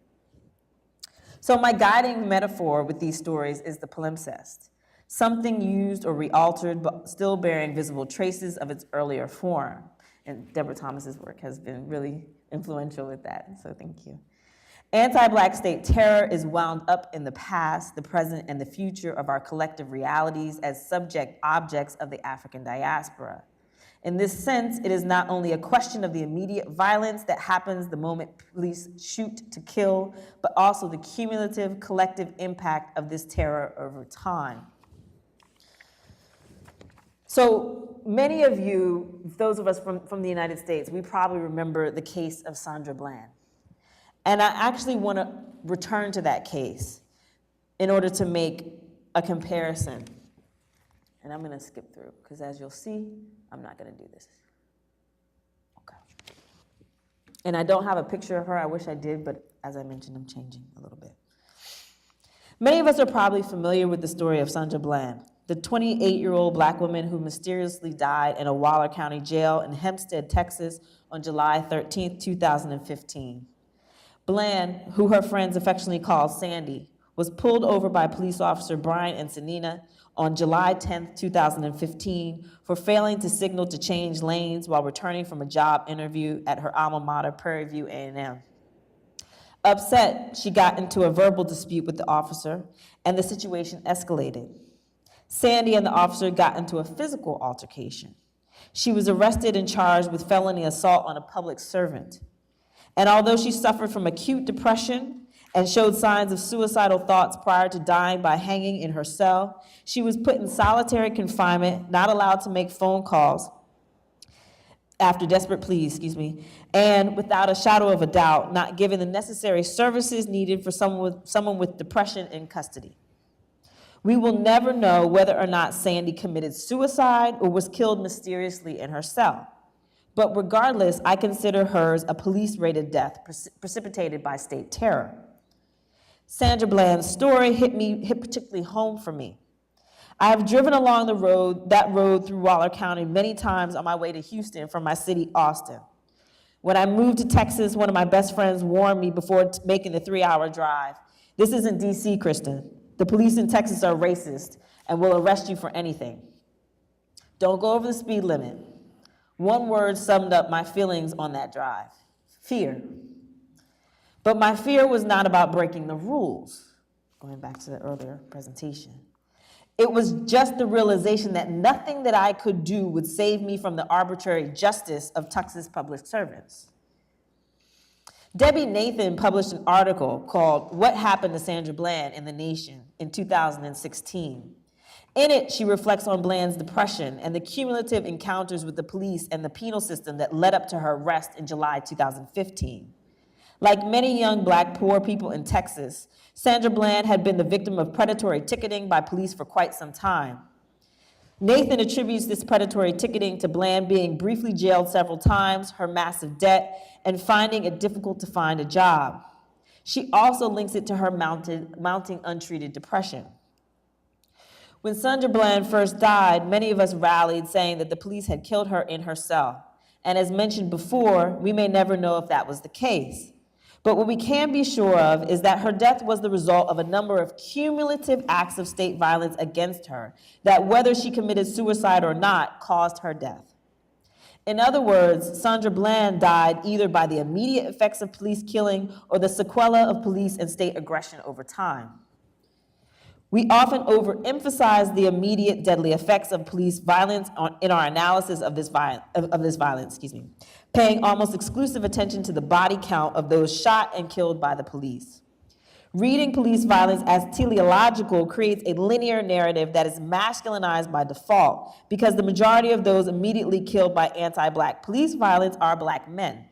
So my guiding metaphor with these stories is the palimpsest, something used or re-altered but still bearing visible traces of its earlier form. And Deborah Thomas's work has been really influential with that, so thank you. Anti-Black state terror is wound up in the past, the present, and the future of our collective realities as subject objects of the African diaspora. In this sense, it is not only a question of the immediate violence that happens the moment police shoot to kill, but also the cumulative collective impact of this terror over time. So many of you, those of us from the United States, we probably remember the case of Sandra Bland. And I actually want to return to that case in order to make a comparison. And I'm going to skip through, because as you'll see, I'm not going to do this. Okay. And I don't have a picture of her. I wish I did, but as I mentioned, I'm changing a little bit. Many of us are probably familiar with the story of Sandra Bland, the 28-year-old Black woman who mysteriously died in a Waller County jail in Hempstead, Texas on July 13, 2015. Bland, who her friends affectionately called Sandy, was pulled over by police officer Brian Encinina on July 10, 2015 for failing to signal to change lanes while returning from a job interview at her alma mater, Prairie View A&M. Upset, she got into a verbal dispute with the officer, and the situation escalated. Sandy and the officer got into a physical altercation. She was arrested and charged with felony assault on a public servant. And although she suffered from acute depression and showed signs of suicidal thoughts prior to dying by hanging in her cell, she was put in solitary confinement, not allowed to make phone calls after desperate pleas, and without a shadow of a doubt, not given the necessary services needed for someone with depression in custody. We will never know whether or not Sandy committed suicide or was killed mysteriously in her cell. But regardless, I consider hers a police-rated death precipitated by state terror. Sandra Bland's story hit particularly home for me. I have driven along that road through Waller County many times on my way to Houston from my city, Austin. When I moved to Texas, one of my best friends warned me before making the 3-hour drive. This isn't DC, Kristen. The police in Texas are racist and will arrest you for anything. Don't go over the speed limit. One word summed up my feelings on that drive: fear. But my fear was not about breaking the rules, going back to the earlier presentation. It was just the realization that nothing that I could do would save me from the arbitrary justice of Texas public servants. Debbie Nathan published an article called "What Happened to Sandra Bland" in The Nation in 2016. In it, she reflects on Bland's depression and the cumulative encounters with the police and the penal system that led up to her arrest in July 2015. Like many young Black poor people in Texas, Sandra Bland had been the victim of predatory ticketing by police for quite some time. Nathan attributes this predatory ticketing to Bland being briefly jailed several times, her massive debt, and finding it difficult to find a job. She also links it to her mounting untreated depression. When Sandra Bland first died, many of us rallied, saying that the police had killed her in her cell. And as mentioned before, we may never know if that was the case. But what we can be sure of is that her death was the result of a number of cumulative acts of state violence against her, that whether she committed suicide or not, caused her death. In other words, Sandra Bland died either by the immediate effects of police killing or the sequelae of police and state aggression over time. We often overemphasize the immediate deadly effects of police violence in our analysis of this violence, paying almost exclusive attention to the body count of those shot and killed by the police. Reading police violence as teleological creates a linear narrative that is masculinized by default, because the majority of those immediately killed by anti-Black police violence are Black men.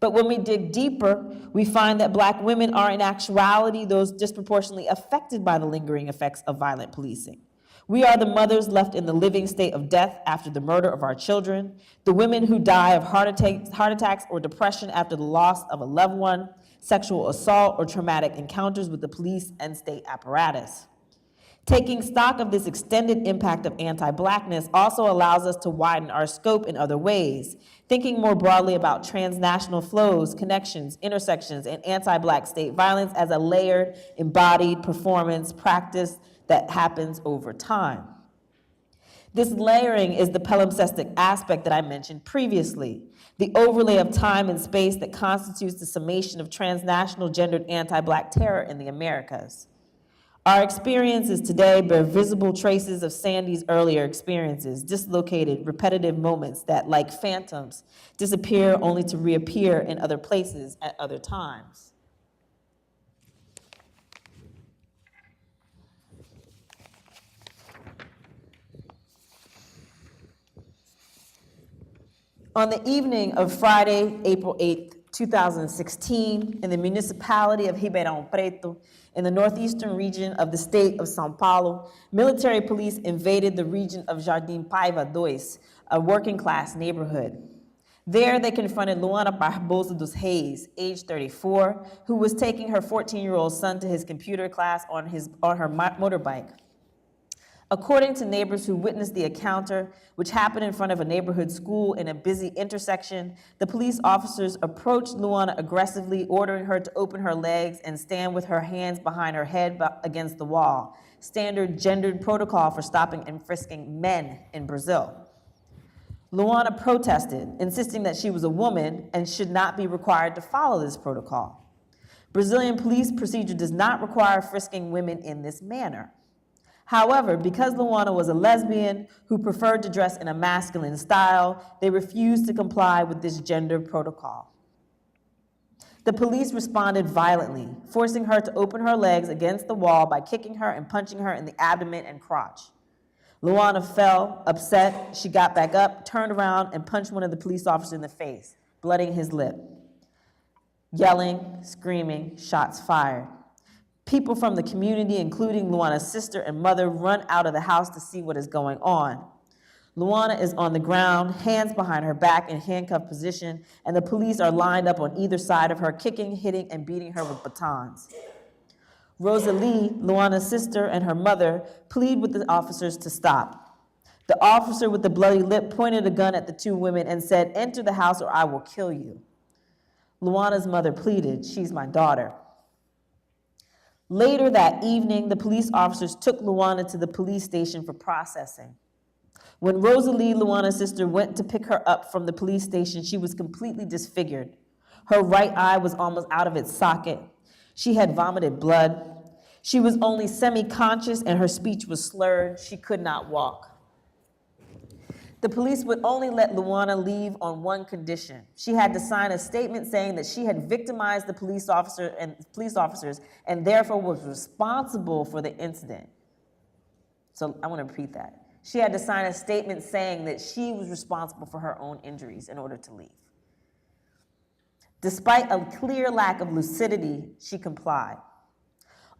But when we dig deeper, we find that Black women are in actuality those disproportionately affected by the lingering effects of violent policing. We are the mothers left in the living state of death after the murder of our children, the women who die of heart attacks or depression after the loss of a loved one, sexual assault, or traumatic encounters with the police and state apparatus. Taking stock of this extended impact of anti-Blackness also allows us to widen our scope in other ways, thinking more broadly about transnational flows, connections, intersections, and anti-Black state violence as a layered, embodied performance practice that happens over time. This layering is the palimpsestic aspect that I mentioned previously, the overlay of time and space that constitutes the summation of transnational gendered anti-Black terror in the Americas. Our experiences today bear visible traces of Sandy's earlier experiences, dislocated, repetitive moments that, like phantoms, disappear only to reappear in other places at other times. On the evening of Friday, April 8th, 2016, in the municipality of Ribeirão Preto, in the northeastern region of the state of São Paulo, military police invaded the region of Jardim Paiva II, a working-class neighborhood. There, they confronted Luana Barbosa dos Reis, age 34, who was taking her 14-year-old son to his computer class on her motorbike. According to neighbors who witnessed the encounter, which happened in front of a neighborhood school in a busy intersection, the police officers approached Luana aggressively, ordering her to open her legs and stand with her hands behind her head against the wall, standard gendered protocol for stopping and frisking men in Brazil. Luana protested, insisting that she was a woman and should not be required to follow this protocol. Brazilian police procedure does not require frisking women in this manner. However, because Luana was a lesbian who preferred to dress in a masculine style, they refused to comply with this gender protocol. The police responded violently, forcing her to open her legs against the wall by kicking her and punching her in the abdomen and crotch. Luana fell, upset. She got back up, turned around, and punched one of the police officers in the face, blooding his lip. Yelling, screaming, shots fired. People from the community, including Luana's sister and mother, run out of the house to see what is going on. Luana is on the ground, hands behind her back in handcuffed position, and the police are lined up on either side of her, kicking, hitting, and beating her with batons. Rosalie, Luana's sister, and her mother plead with the officers to stop. The officer with the bloody lip pointed a gun at the two women and said, "Enter the house or I will kill you." Luana's mother pleaded, "She's my daughter." Later that evening, the police officers took Luana to the police station for processing. When Rosalie, Luana's sister, went to pick her up from the police station, she was completely disfigured. Her right eye was almost out of its socket. She had vomited blood. She was only semi-conscious and her speech was slurred. She could not walk. The police would only let Luana leave on one condition. She had to sign a statement saying that she had victimized the police officers and therefore was responsible for the incident. So I want to repeat that. She had to sign a statement saying that she was responsible for her own injuries in order to leave. Despite a clear lack of lucidity, she complied.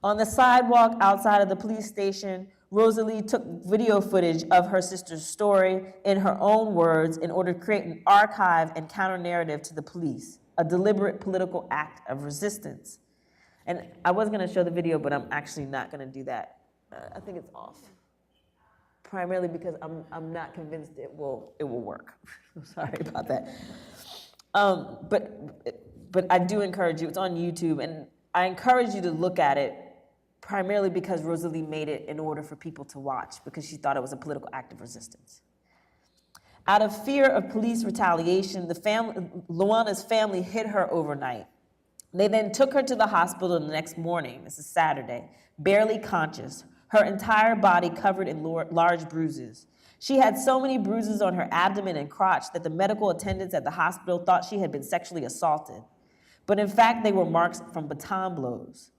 On the sidewalk outside of the police station, Rosalie took video footage of her sister's story in her own words in order to create an archive and counter-narrative to the police, a deliberate political act of resistance. And I was going to show the video, but I'm actually not going to do that. I think it's off. Primarily because I'm not convinced it will work. I'm sorry about that. But I do encourage you, it's on YouTube, and I encourage you to look at it primarily because Rosalie made it in order for people to watch, because she thought it was a political act of resistance. Out of fear of police retaliation, Luana's family hid her overnight. They then took her to the hospital the next morning, this is Saturday, barely conscious, her entire body covered in large bruises. She had so many bruises on her abdomen and crotch that the medical attendants at the hospital thought she had been sexually assaulted. But in fact, they were marks from baton blows.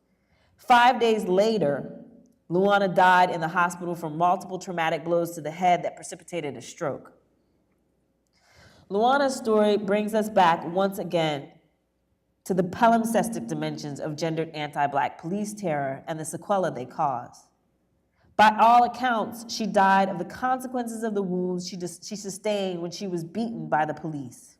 5 days later, Luana died in the hospital from multiple traumatic blows to the head that precipitated a stroke. Luana's story brings us back once again to the palimpsestic dimensions of gendered anti-Black police terror and the sequelae they cause. By all accounts, she died of the consequences of the wounds she sustained when she was beaten by the police.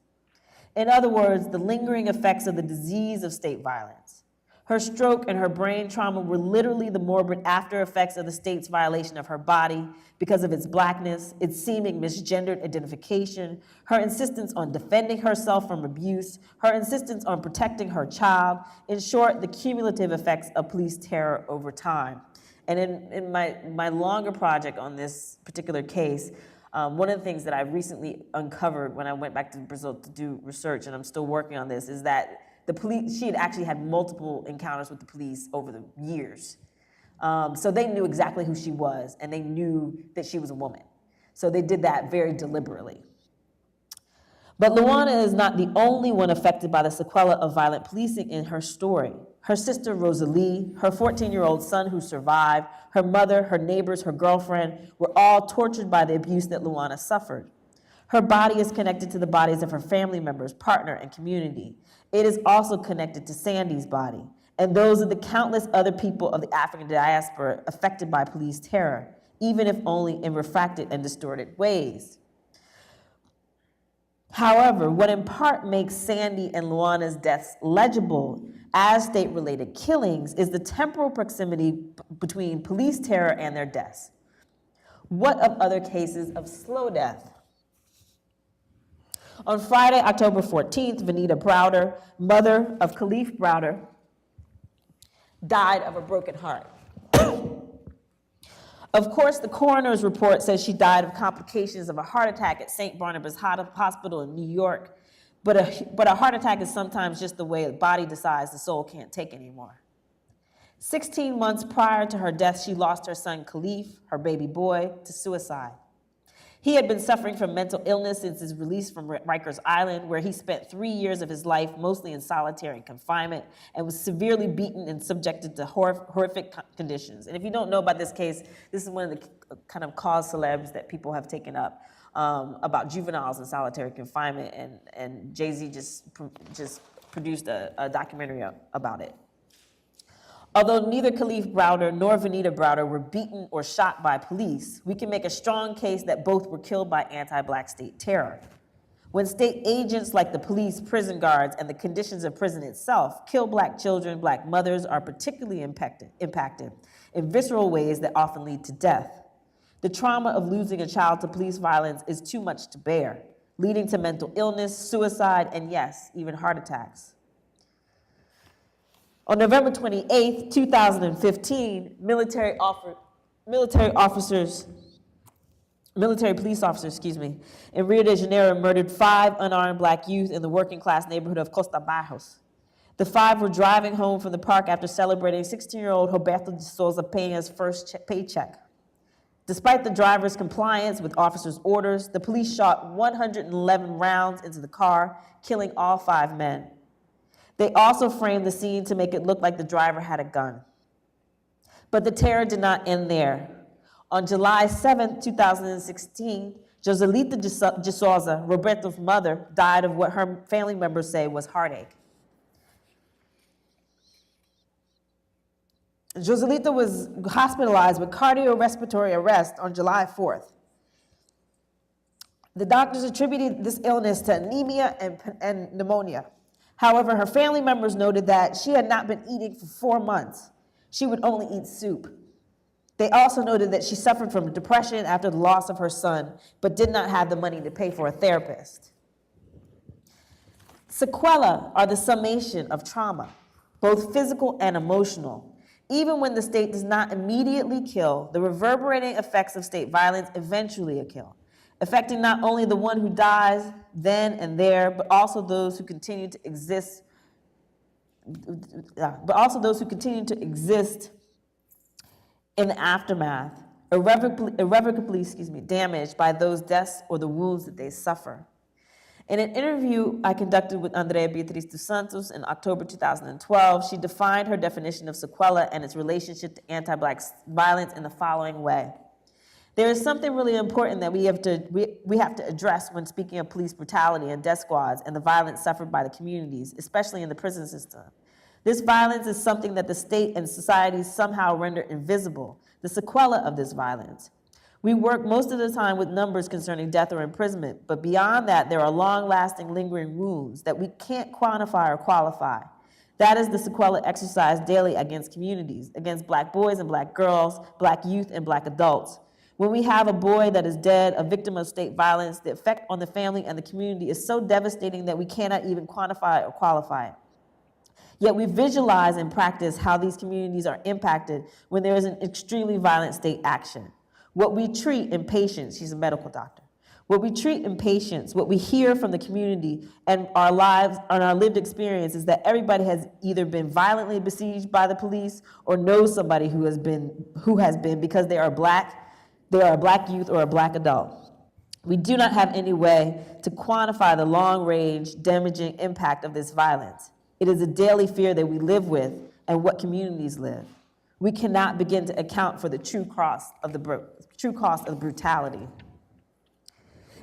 In other words, the lingering effects of the disease of state violence. Her stroke and her brain trauma were literally the morbid after effects of the state's violation of her body because of its blackness, its seeming misgendered identification, her insistence on defending herself from abuse, her insistence on protecting her child. In short, the cumulative effects of police terror over time. And in my longer project on this particular case, one of the things that I recently uncovered when I went back to Brazil to do research, and I'm still working on this, is that the police, she had actually had multiple encounters with the police over the years. So they knew exactly who she was, and they knew that she was a woman. So they did that very deliberately. But Luana is not the only one affected by the sequelae of violent policing in her story. Her sister Rosalie, her 14-year-old son who survived, her mother, her neighbors, her girlfriend were all tortured by the abuse that Luana suffered. Her body is connected to the bodies of her family members, partner, and community. It is also connected to Sandy's body and those of the countless other people of the African diaspora affected by police terror, even if only in refracted and distorted ways. However, what in part makes Sandy and Luana's deaths legible as state-related killings is the temporal proximity between police terror and their deaths. What of other cases of slow death? On Friday, October 14th, Venita Browder, mother of Khalif Browder, died of a broken heart. Of course, the coroner's report says she died of complications of a heart attack at St. Barnabas Hospital in New York, but a heart attack is sometimes just the way the body decides the soul can't take anymore. 16 months prior to her death, she lost her son Khalif, her baby boy, to suicide. He had been suffering from mental illness since his release from Rikers Island, where he spent 3 years of his life mostly in solitary confinement and was severely beaten and subjected to horrific conditions. And if you don't know about this case, this is one of the kind of cause celebs that people have taken up about juveniles in solitary confinement, and Jay-Z just produced a documentary about it. Although neither Khalif Browder nor Venita Browder were beaten or shot by police, we can make a strong case that both were killed by anti-Black state terror. When state agents like the police, prison guards, and the conditions of prison itself kill Black children, Black mothers are particularly impacted in visceral ways that often lead to death. The trauma of losing a child to police violence is too much to bear, leading to mental illness, suicide, and yes, even heart attacks. On November 28, 2015, military police officers, in Rio de Janeiro murdered 5 unarmed Black youth in the working class neighborhood of Costa Barros. The 5 were driving home from the park after celebrating 16-year-old Roberto de Souza Peña's first paycheck. Despite the driver's compliance with officers' orders, the police shot 111 rounds into the car, killing all 5 men. They also framed the scene to make it look like the driver had a gun. But the terror did not end there. On July 7, 2016, Joselita de Souza, Roberto's mother, died of what her family members say was heartache. Joselita was hospitalized with cardiorespiratory arrest on July 4th. The doctors attributed this illness to anemia and pneumonia. However, her family members noted that she had not been eating for 4 months. She would only eat soup. They also noted that she suffered from depression after the loss of her son, but did not have the money to pay for a therapist. Sequelae are the summation of trauma, both physical and emotional. Even when the state does not immediately kill, the reverberating effects of state violence eventually kill, affecting not only the one who dies then and there, but also those who continue to exist, in the aftermath, irrevocably damaged by those deaths or the wounds that they suffer. In an interview I conducted with Andrea Beatriz dos Santos in October 2012, she defined her definition of sequelae and its relationship to anti-Black violence in the following way. There is something really important that we have to address when speaking of police brutality and death squads and the violence suffered by the communities, especially in the prison system. This violence is something that the state and society somehow render invisible, the sequelae of this violence. We work most of the time with numbers concerning death or imprisonment, but beyond that, there are long-lasting, lingering wounds that we can't quantify or qualify. That is the Sequelae exercised daily against communities, against Black boys and Black girls, Black youth and Black adults. When we have a boy that is dead, a victim of state violence, the effect on the family and the community is so devastating that we cannot even quantify or qualify it. Yet we visualize and practice how these communities are impacted when there is an extremely violent state action. What we treat in patients, she's a medical doctor, what we treat in patients, what we hear from the community and our lives and our lived experience is that everybody has either been violently besieged by the police or knows somebody who has been because they are a Black youth or a Black adult. We do not have any way to quantify the long-range damaging impact of this violence. It is a daily fear that we live with and what communities live. We cannot begin to account for the true cost of brutality.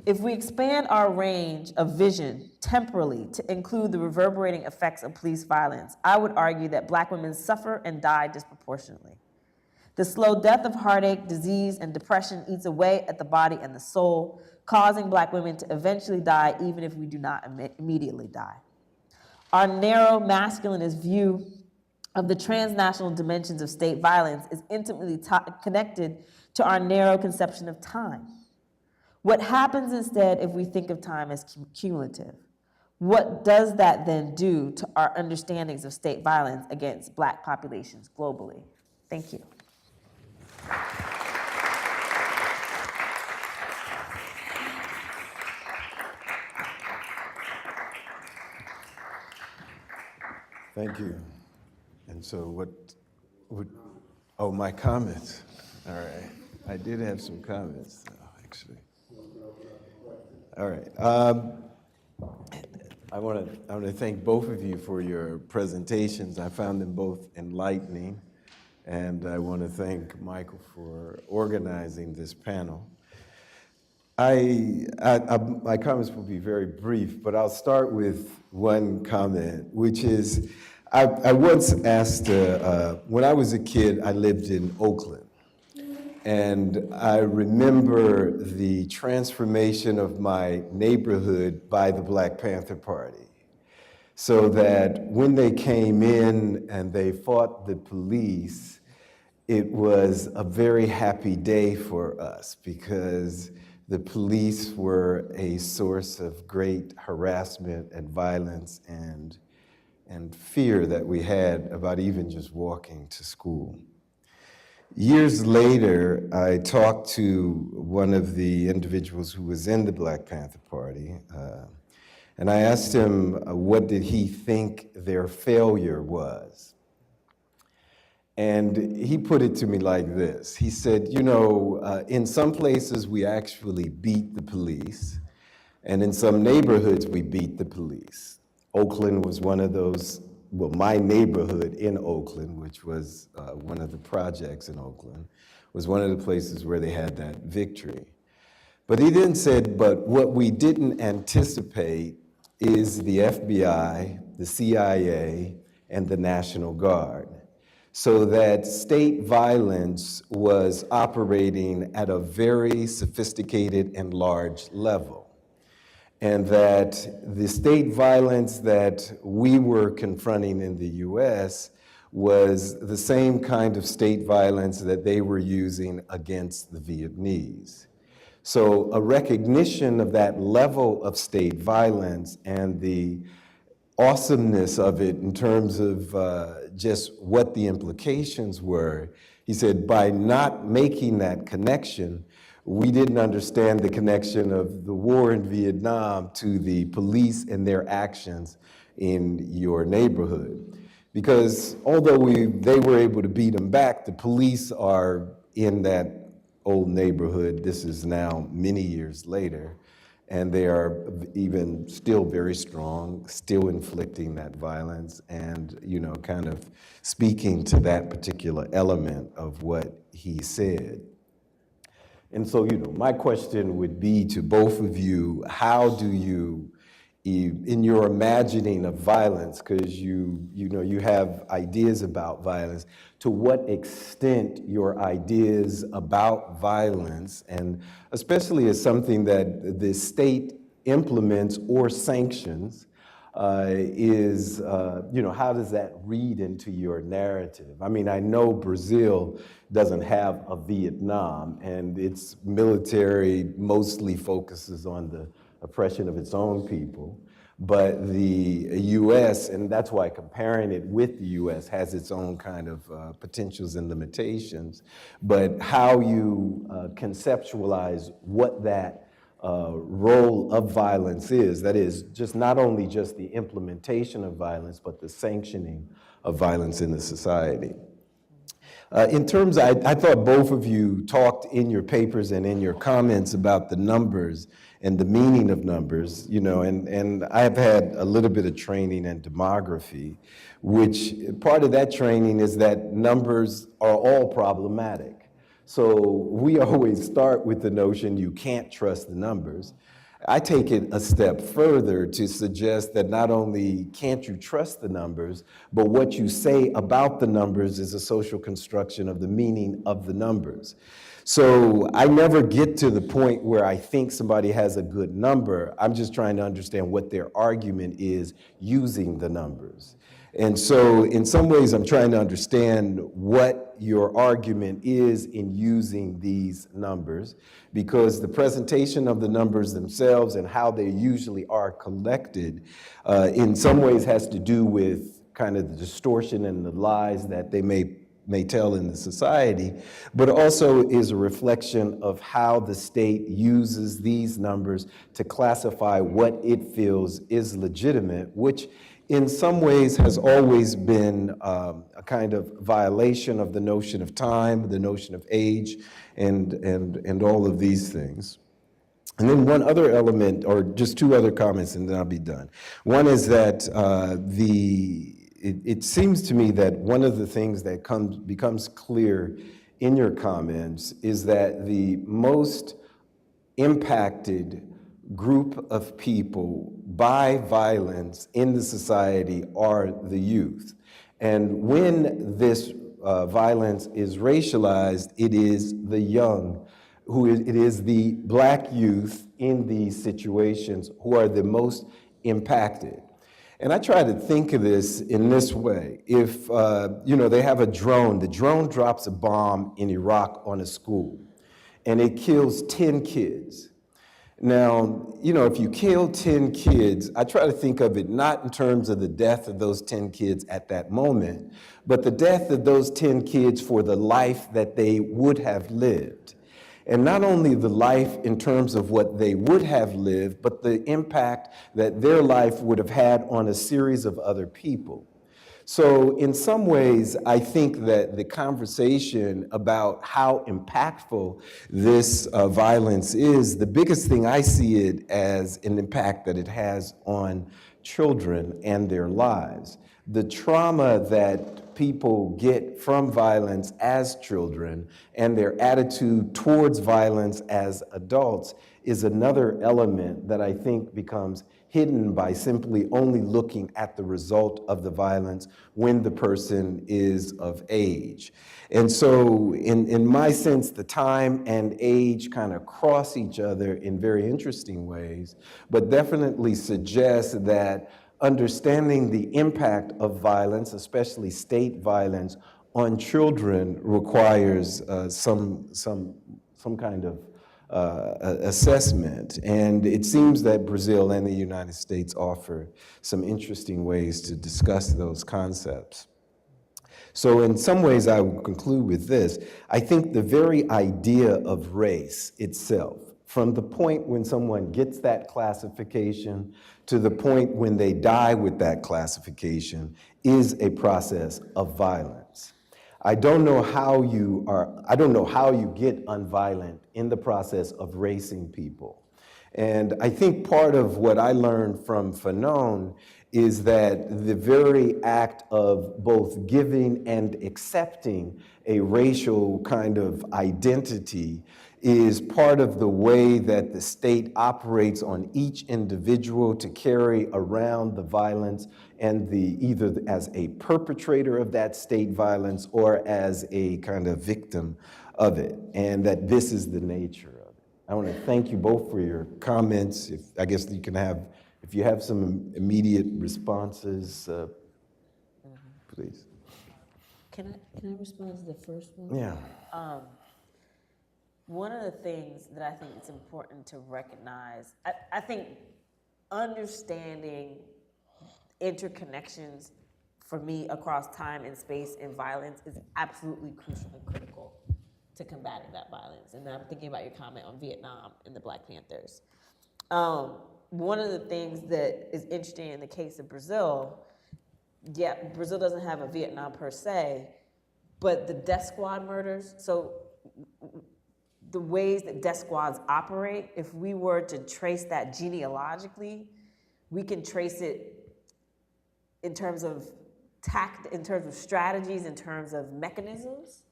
If we expand our range of vision temporally to include the reverberating effects of police violence, I would argue that Black women suffer and die disproportionately. The slow death of heartache, disease, and depression eats away at the body and the soul, causing Black women to eventually die even if we do not immediately die. Our narrow masculinist view of the transnational dimensions of state violence is intimately connected to our narrow conception of time. What happens instead if we think of time as cumulative? What does that then do to our understandings of state violence against Black populations globally? Thank you. Thank you. And so oh, my comments. All right. I did have some comments, actually. All right. I want to thank both of you for your presentations. I found them both enlightening. And I want to thank Michael for organizing this panel. My comments will be very brief, but I'll start with one comment, which is, I once asked, when I was a kid, I lived in Oakland. And I remember the transformation of my neighborhood by the Black Panther Party. So that when they came in and they fought the police, it was a very happy day for us because the police were a source of great harassment and violence and fear that we had about even just walking to school. Years later, I talked to one of the individuals who was in the Black Panther Party, and I asked him what did he think their failure was. And he put it to me like this. He said, you know, in some places we actually beat the police, and in some neighborhoods we beat the police. Oakland was one of those, well, my neighborhood in Oakland, which was one of the projects in Oakland, was one of the places where they had that victory. But he then said, but what we didn't anticipate is the FBI, the CIA, and the National Guard. So that state violence was operating at a very sophisticated and large level. And that the state violence that we were confronting in the US was the same kind of state violence that they were using against the Vietnamese. So a recognition of that level of state violence and the awesomeness of it in terms of just what the implications were, he said, by not making that connection, we didn't understand the connection of the war in Vietnam to the police and their actions in your neighborhood. Because although they were able to beat them back, the police are in that old neighborhood. This is now many years later. And they are even still very strong, still inflicting that violence and, you know, kind of speaking to that particular element of what he said. And so, you know, my question would be to both of you, how do you, in your imagining of violence, because you have ideas about violence, to what extent your ideas about violence, and especially as something that the state implements or sanctions, is, how does that read into your narrative? I mean, I know Brazil doesn't have a Vietnam, and its military mostly focuses on the oppression of its own people. But the U.S., and that's why comparing it with the U.S. has its own kind of potentials and limitations. But how you conceptualize what that role of violence is, that is, just not only just the implementation of violence, but the sanctioning of violence in the society. In terms, I thought both of you talked in your papers and in your comments about the numbers and the meaning of numbers, and I've had a little bit of training in demography, which part of that training is that numbers are all problematic. So we always start with the notion you can't trust the numbers. I take it a step further to suggest that not only can't you trust the numbers, but what you say about the numbers is a social construction of the meaning of the numbers. So I never get to the point where I think somebody has a good number. I'm just trying to understand what their argument is using the numbers. And so in some ways, I'm trying to understand what your argument is in using these numbers, because the presentation of the numbers themselves and how they usually are collected in some ways has to do with kind of the distortion and the lies that they may tell in the society, but also is a reflection of how the state uses these numbers to classify what it feels is legitimate, which in some ways has always been a kind of violation of the notion of time, the notion of age, and all of these things. And then one other element, or just two other comments, and then I'll be done. One is that it seems to me that one of the things that becomes clear in your comments is that the most impacted group of people by violence in the society are the youth. And when this violence is racialized, it is the young, it is the Black youth in these situations who are the most impacted. And I try to think of this in this way. If, they have a drone, the drone drops a bomb in Iraq on a school, and it kills 10 kids. Now, if you kill 10 kids, I try to think of it not in terms of the death of those 10 kids at that moment, but the death of those 10 kids for the life that they would have lived. And not only the life in terms of what they would have lived, but the impact that their life would have had on a series of other people. So in some ways, I think that the conversation about how impactful this violence is, the biggest thing I see it as an impact that it has on children and their lives. The trauma that people get from violence as children and their attitude towards violence as adults is another element that I think becomes hidden by simply only looking at the result of the violence when the person is of age. And so in my sense, the time and age kind of cross each other in very interesting ways, but definitely suggest that understanding the impact of violence, especially state violence, on children requires some kind of assessment. And it seems that Brazil and the United States offer some interesting ways to discuss those concepts. So in some ways, I will conclude with this. I think the very idea of race itself, from the point when someone gets that classification to the point when they die with that classification, is a process of violence. I don't know how you get unviolent in the process of racing people. And I think part of what I learned from Fanon is that the very act of both giving and accepting a racial kind of identity is part of the way that the state operates on each individual to carry around the violence and either as a perpetrator of that state violence or as a kind of victim of it, and that this is the nature of it. I want to thank you both for your comments. If if you have some immediate responses, please. Can I respond to the first one? Yeah. One of the things that I think it's important to recognize, I think understanding interconnections for me across time and space and violence is absolutely crucial and critical to combating that violence. And I'm thinking about your comment on Vietnam and the Black Panthers. One of the things that is interesting in the case of Brazil, yeah, Brazil doesn't have a Vietnam per se, but the death squad murders, so the ways that death squads operate, if we were to trace that genealogically, we can trace it in terms of in terms of strategies, in terms of mechanisms,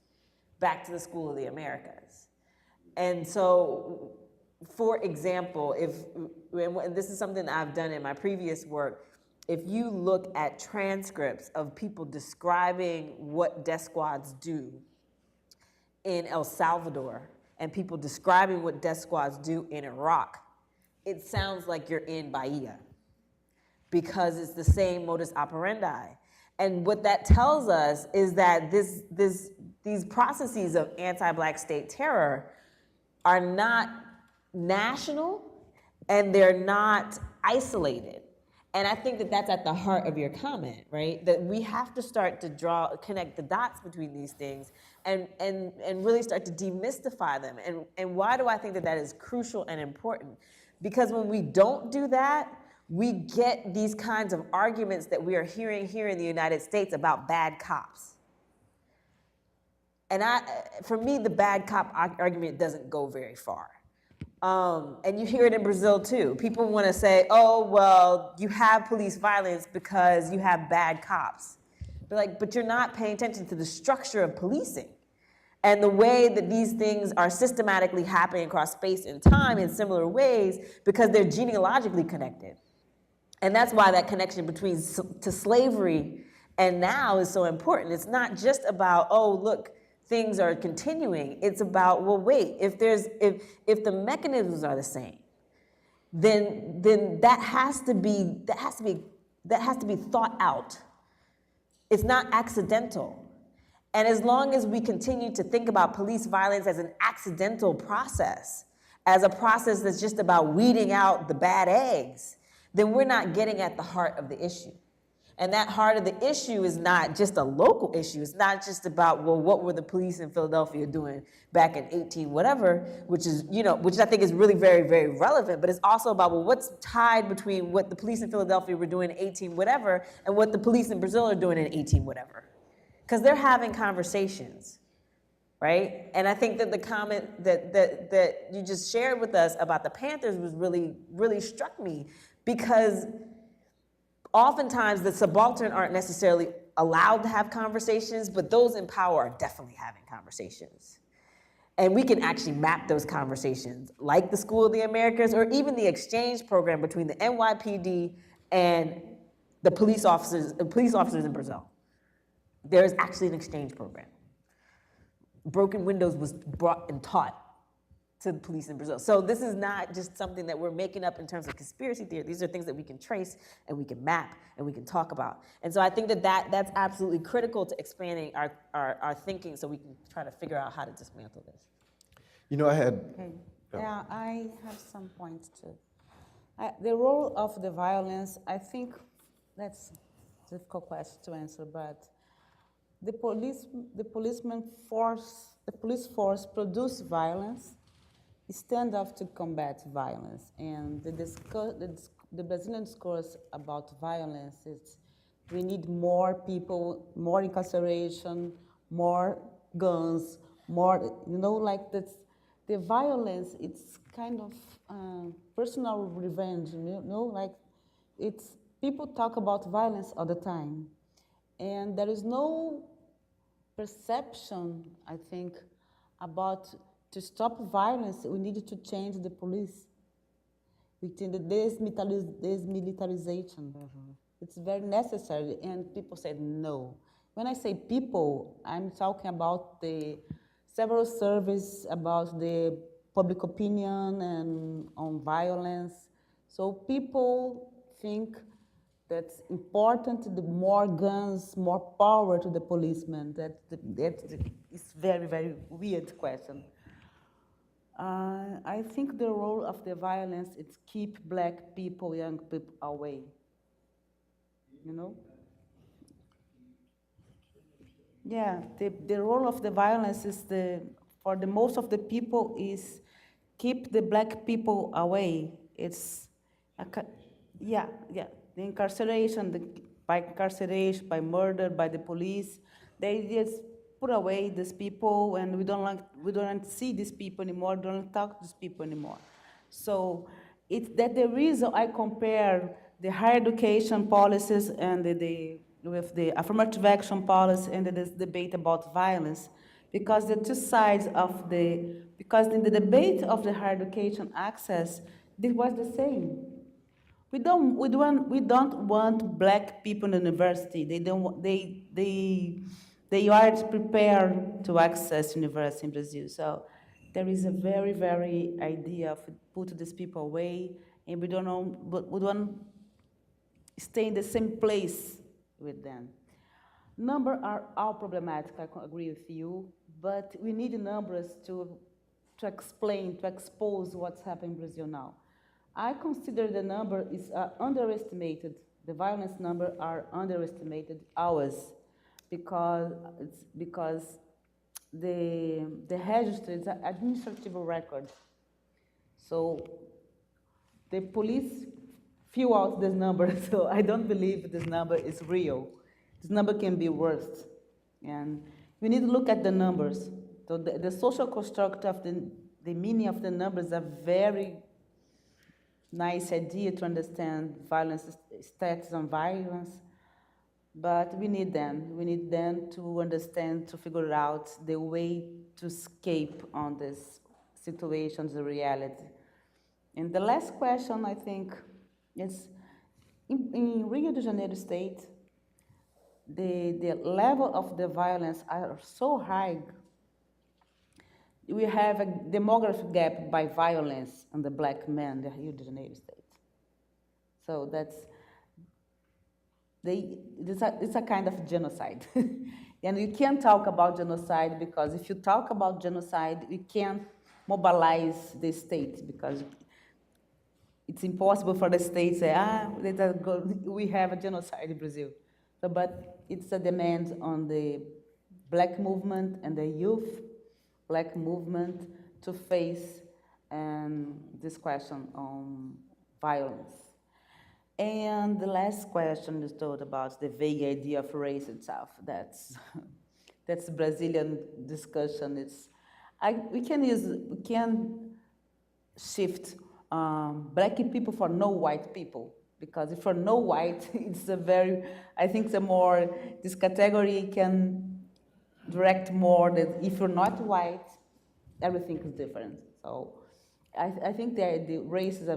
back to the School of the Americas. And so, for example, and this is something that I've done in my previous work, if you look at transcripts of people describing what death squads do in El Salvador and people describing what death squads do in Iraq, it sounds like you're in Bahia because it's the same modus operandi. And what that tells us is that these processes of anti-Black state terror are not national and they're not isolated. And I think that that's at the heart of your comment, right? That we have to start to connect the dots between these things and really start to demystify them. And why do I think that that is crucial and important? Because when we don't do that, we get these kinds of arguments that we are hearing here in the United States about bad cops. And for me, the bad cop argument doesn't go very far. And you hear it in Brazil too. People want to say, oh, well, you have police violence because you have bad cops. But you're not paying attention to the structure of policing and the way that these things are systematically happening across space and time in similar ways because they're genealogically connected. And that's why that connection to slavery and now is so important. It's not just about, oh, look, things are continuing. It's about, well, wait, if the mechanisms are the same, then that has to be thought out. It's not accidental. And as long as we continue to think about police violence as an accidental process, as a process that's just about weeding out the bad eggs, then we're not getting at the heart of the issue. And that heart of the issue is not just a local issue. It's not just about, well, what were the police in Philadelphia doing back in 18 whatever, which I think is really very, very relevant, but it's also about, well, what's tied between what the police in Philadelphia were doing in 18 whatever and what the police in Brazil are doing in 18 whatever. Because they're having conversations, right? And I think that the comment that you just shared with us about the Panthers was really, really struck me, because oftentimes the subaltern aren't necessarily allowed to have conversations, but those in power are definitely having conversations. And we can actually map those conversations, like the School of the Americas, or even the exchange program between the NYPD and the police officers in Brazil. There is actually an exchange program. Broken windows was brought and taught to the police in Brazil. So this is not just something that we're making up in terms of conspiracy theory. These are things that we can trace and we can map and we can talk about. And so I think that's absolutely critical to expanding our thinking so we can try to figure out how to dismantle this. You know, I had... Okay. Yeah, I have some points too. The role of the violence, I think that's a difficult question to answer, but the police force produce violence, stand up to combat violence. And the Brazilian discourse about violence is we need more people, more incarceration, more guns, more, like that's, the violence, it's kind of personal revenge, like it's, people talk about violence all the time. And there is no perception, I think, about to stop violence, we need to change the police. We need the desmilitarization. Mm-hmm. It's very necessary, and people said no. When I say people, I'm talking about the several surveys about the public opinion and on violence. So people think that's important, the more guns, more power to the policeman. It's very, very weird question. I think the role of the violence is keep black people, young people away, you know? Yeah, the role of the violence is for the most of the people is keep the black people away. It's, yeah, the incarceration, by incarceration, by murder, by the police, they just put away these people, and we don't see these people anymore, don't talk to these people anymore. So it's that the reason I compare the higher education policies and with the affirmative action policy and this debate about violence, because the two sides of because in the debate of the higher education access, this was the same. We don't want black people in university. They aren't prepared to access university in Brazil. So there is a very, very idea of put these people away, and we don't stay in the same place with them. Numbers are all problematic, I agree with you, but we need numbers to explain, to expose what's happening in Brazil now. I consider the number is underestimated. The violence number are underestimated ours because the register is an administrative record. So the police fill out this number, so I don't believe this number is real. This number can be worse. And we need to look at the numbers. So the social construct of the meaning of the numbers are very nice idea to understand violence, stats on violence, but we need them. We need them to understand, to figure out the way to escape on these situations, the reality. And the last question, I think, is in Rio de Janeiro state, the level of the violence are so high. We have a demographic gap by violence on the black men in the Rio de Janeiro state. So it's a kind of genocide. And you can't talk about genocide because if you talk about genocide, you can't mobilize the state because it's impossible for the state to say, we have a genocide in Brazil. So, but it's a demand on the black movement and the youth black movement to face this question on violence. And the last question is told about the vague idea of race itself. That's Brazilian discussion. We can shift black people for no white people, because if for no white, I think this category can direct more that if you're not white, everything is different. So I think the race is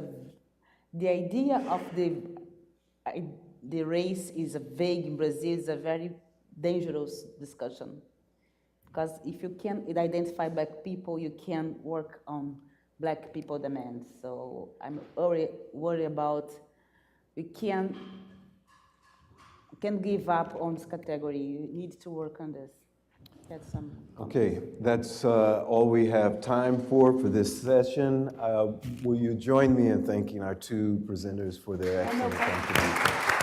the idea of the race is vague in Brazil is a very dangerous discussion. Because if you can't identify black people, you can work on black people demands. So I'm worried about we can't give up on this category. You need to work on this. Okay, that's all we have time for this session. Will you join me in thanking our two presenters for their excellent contribution?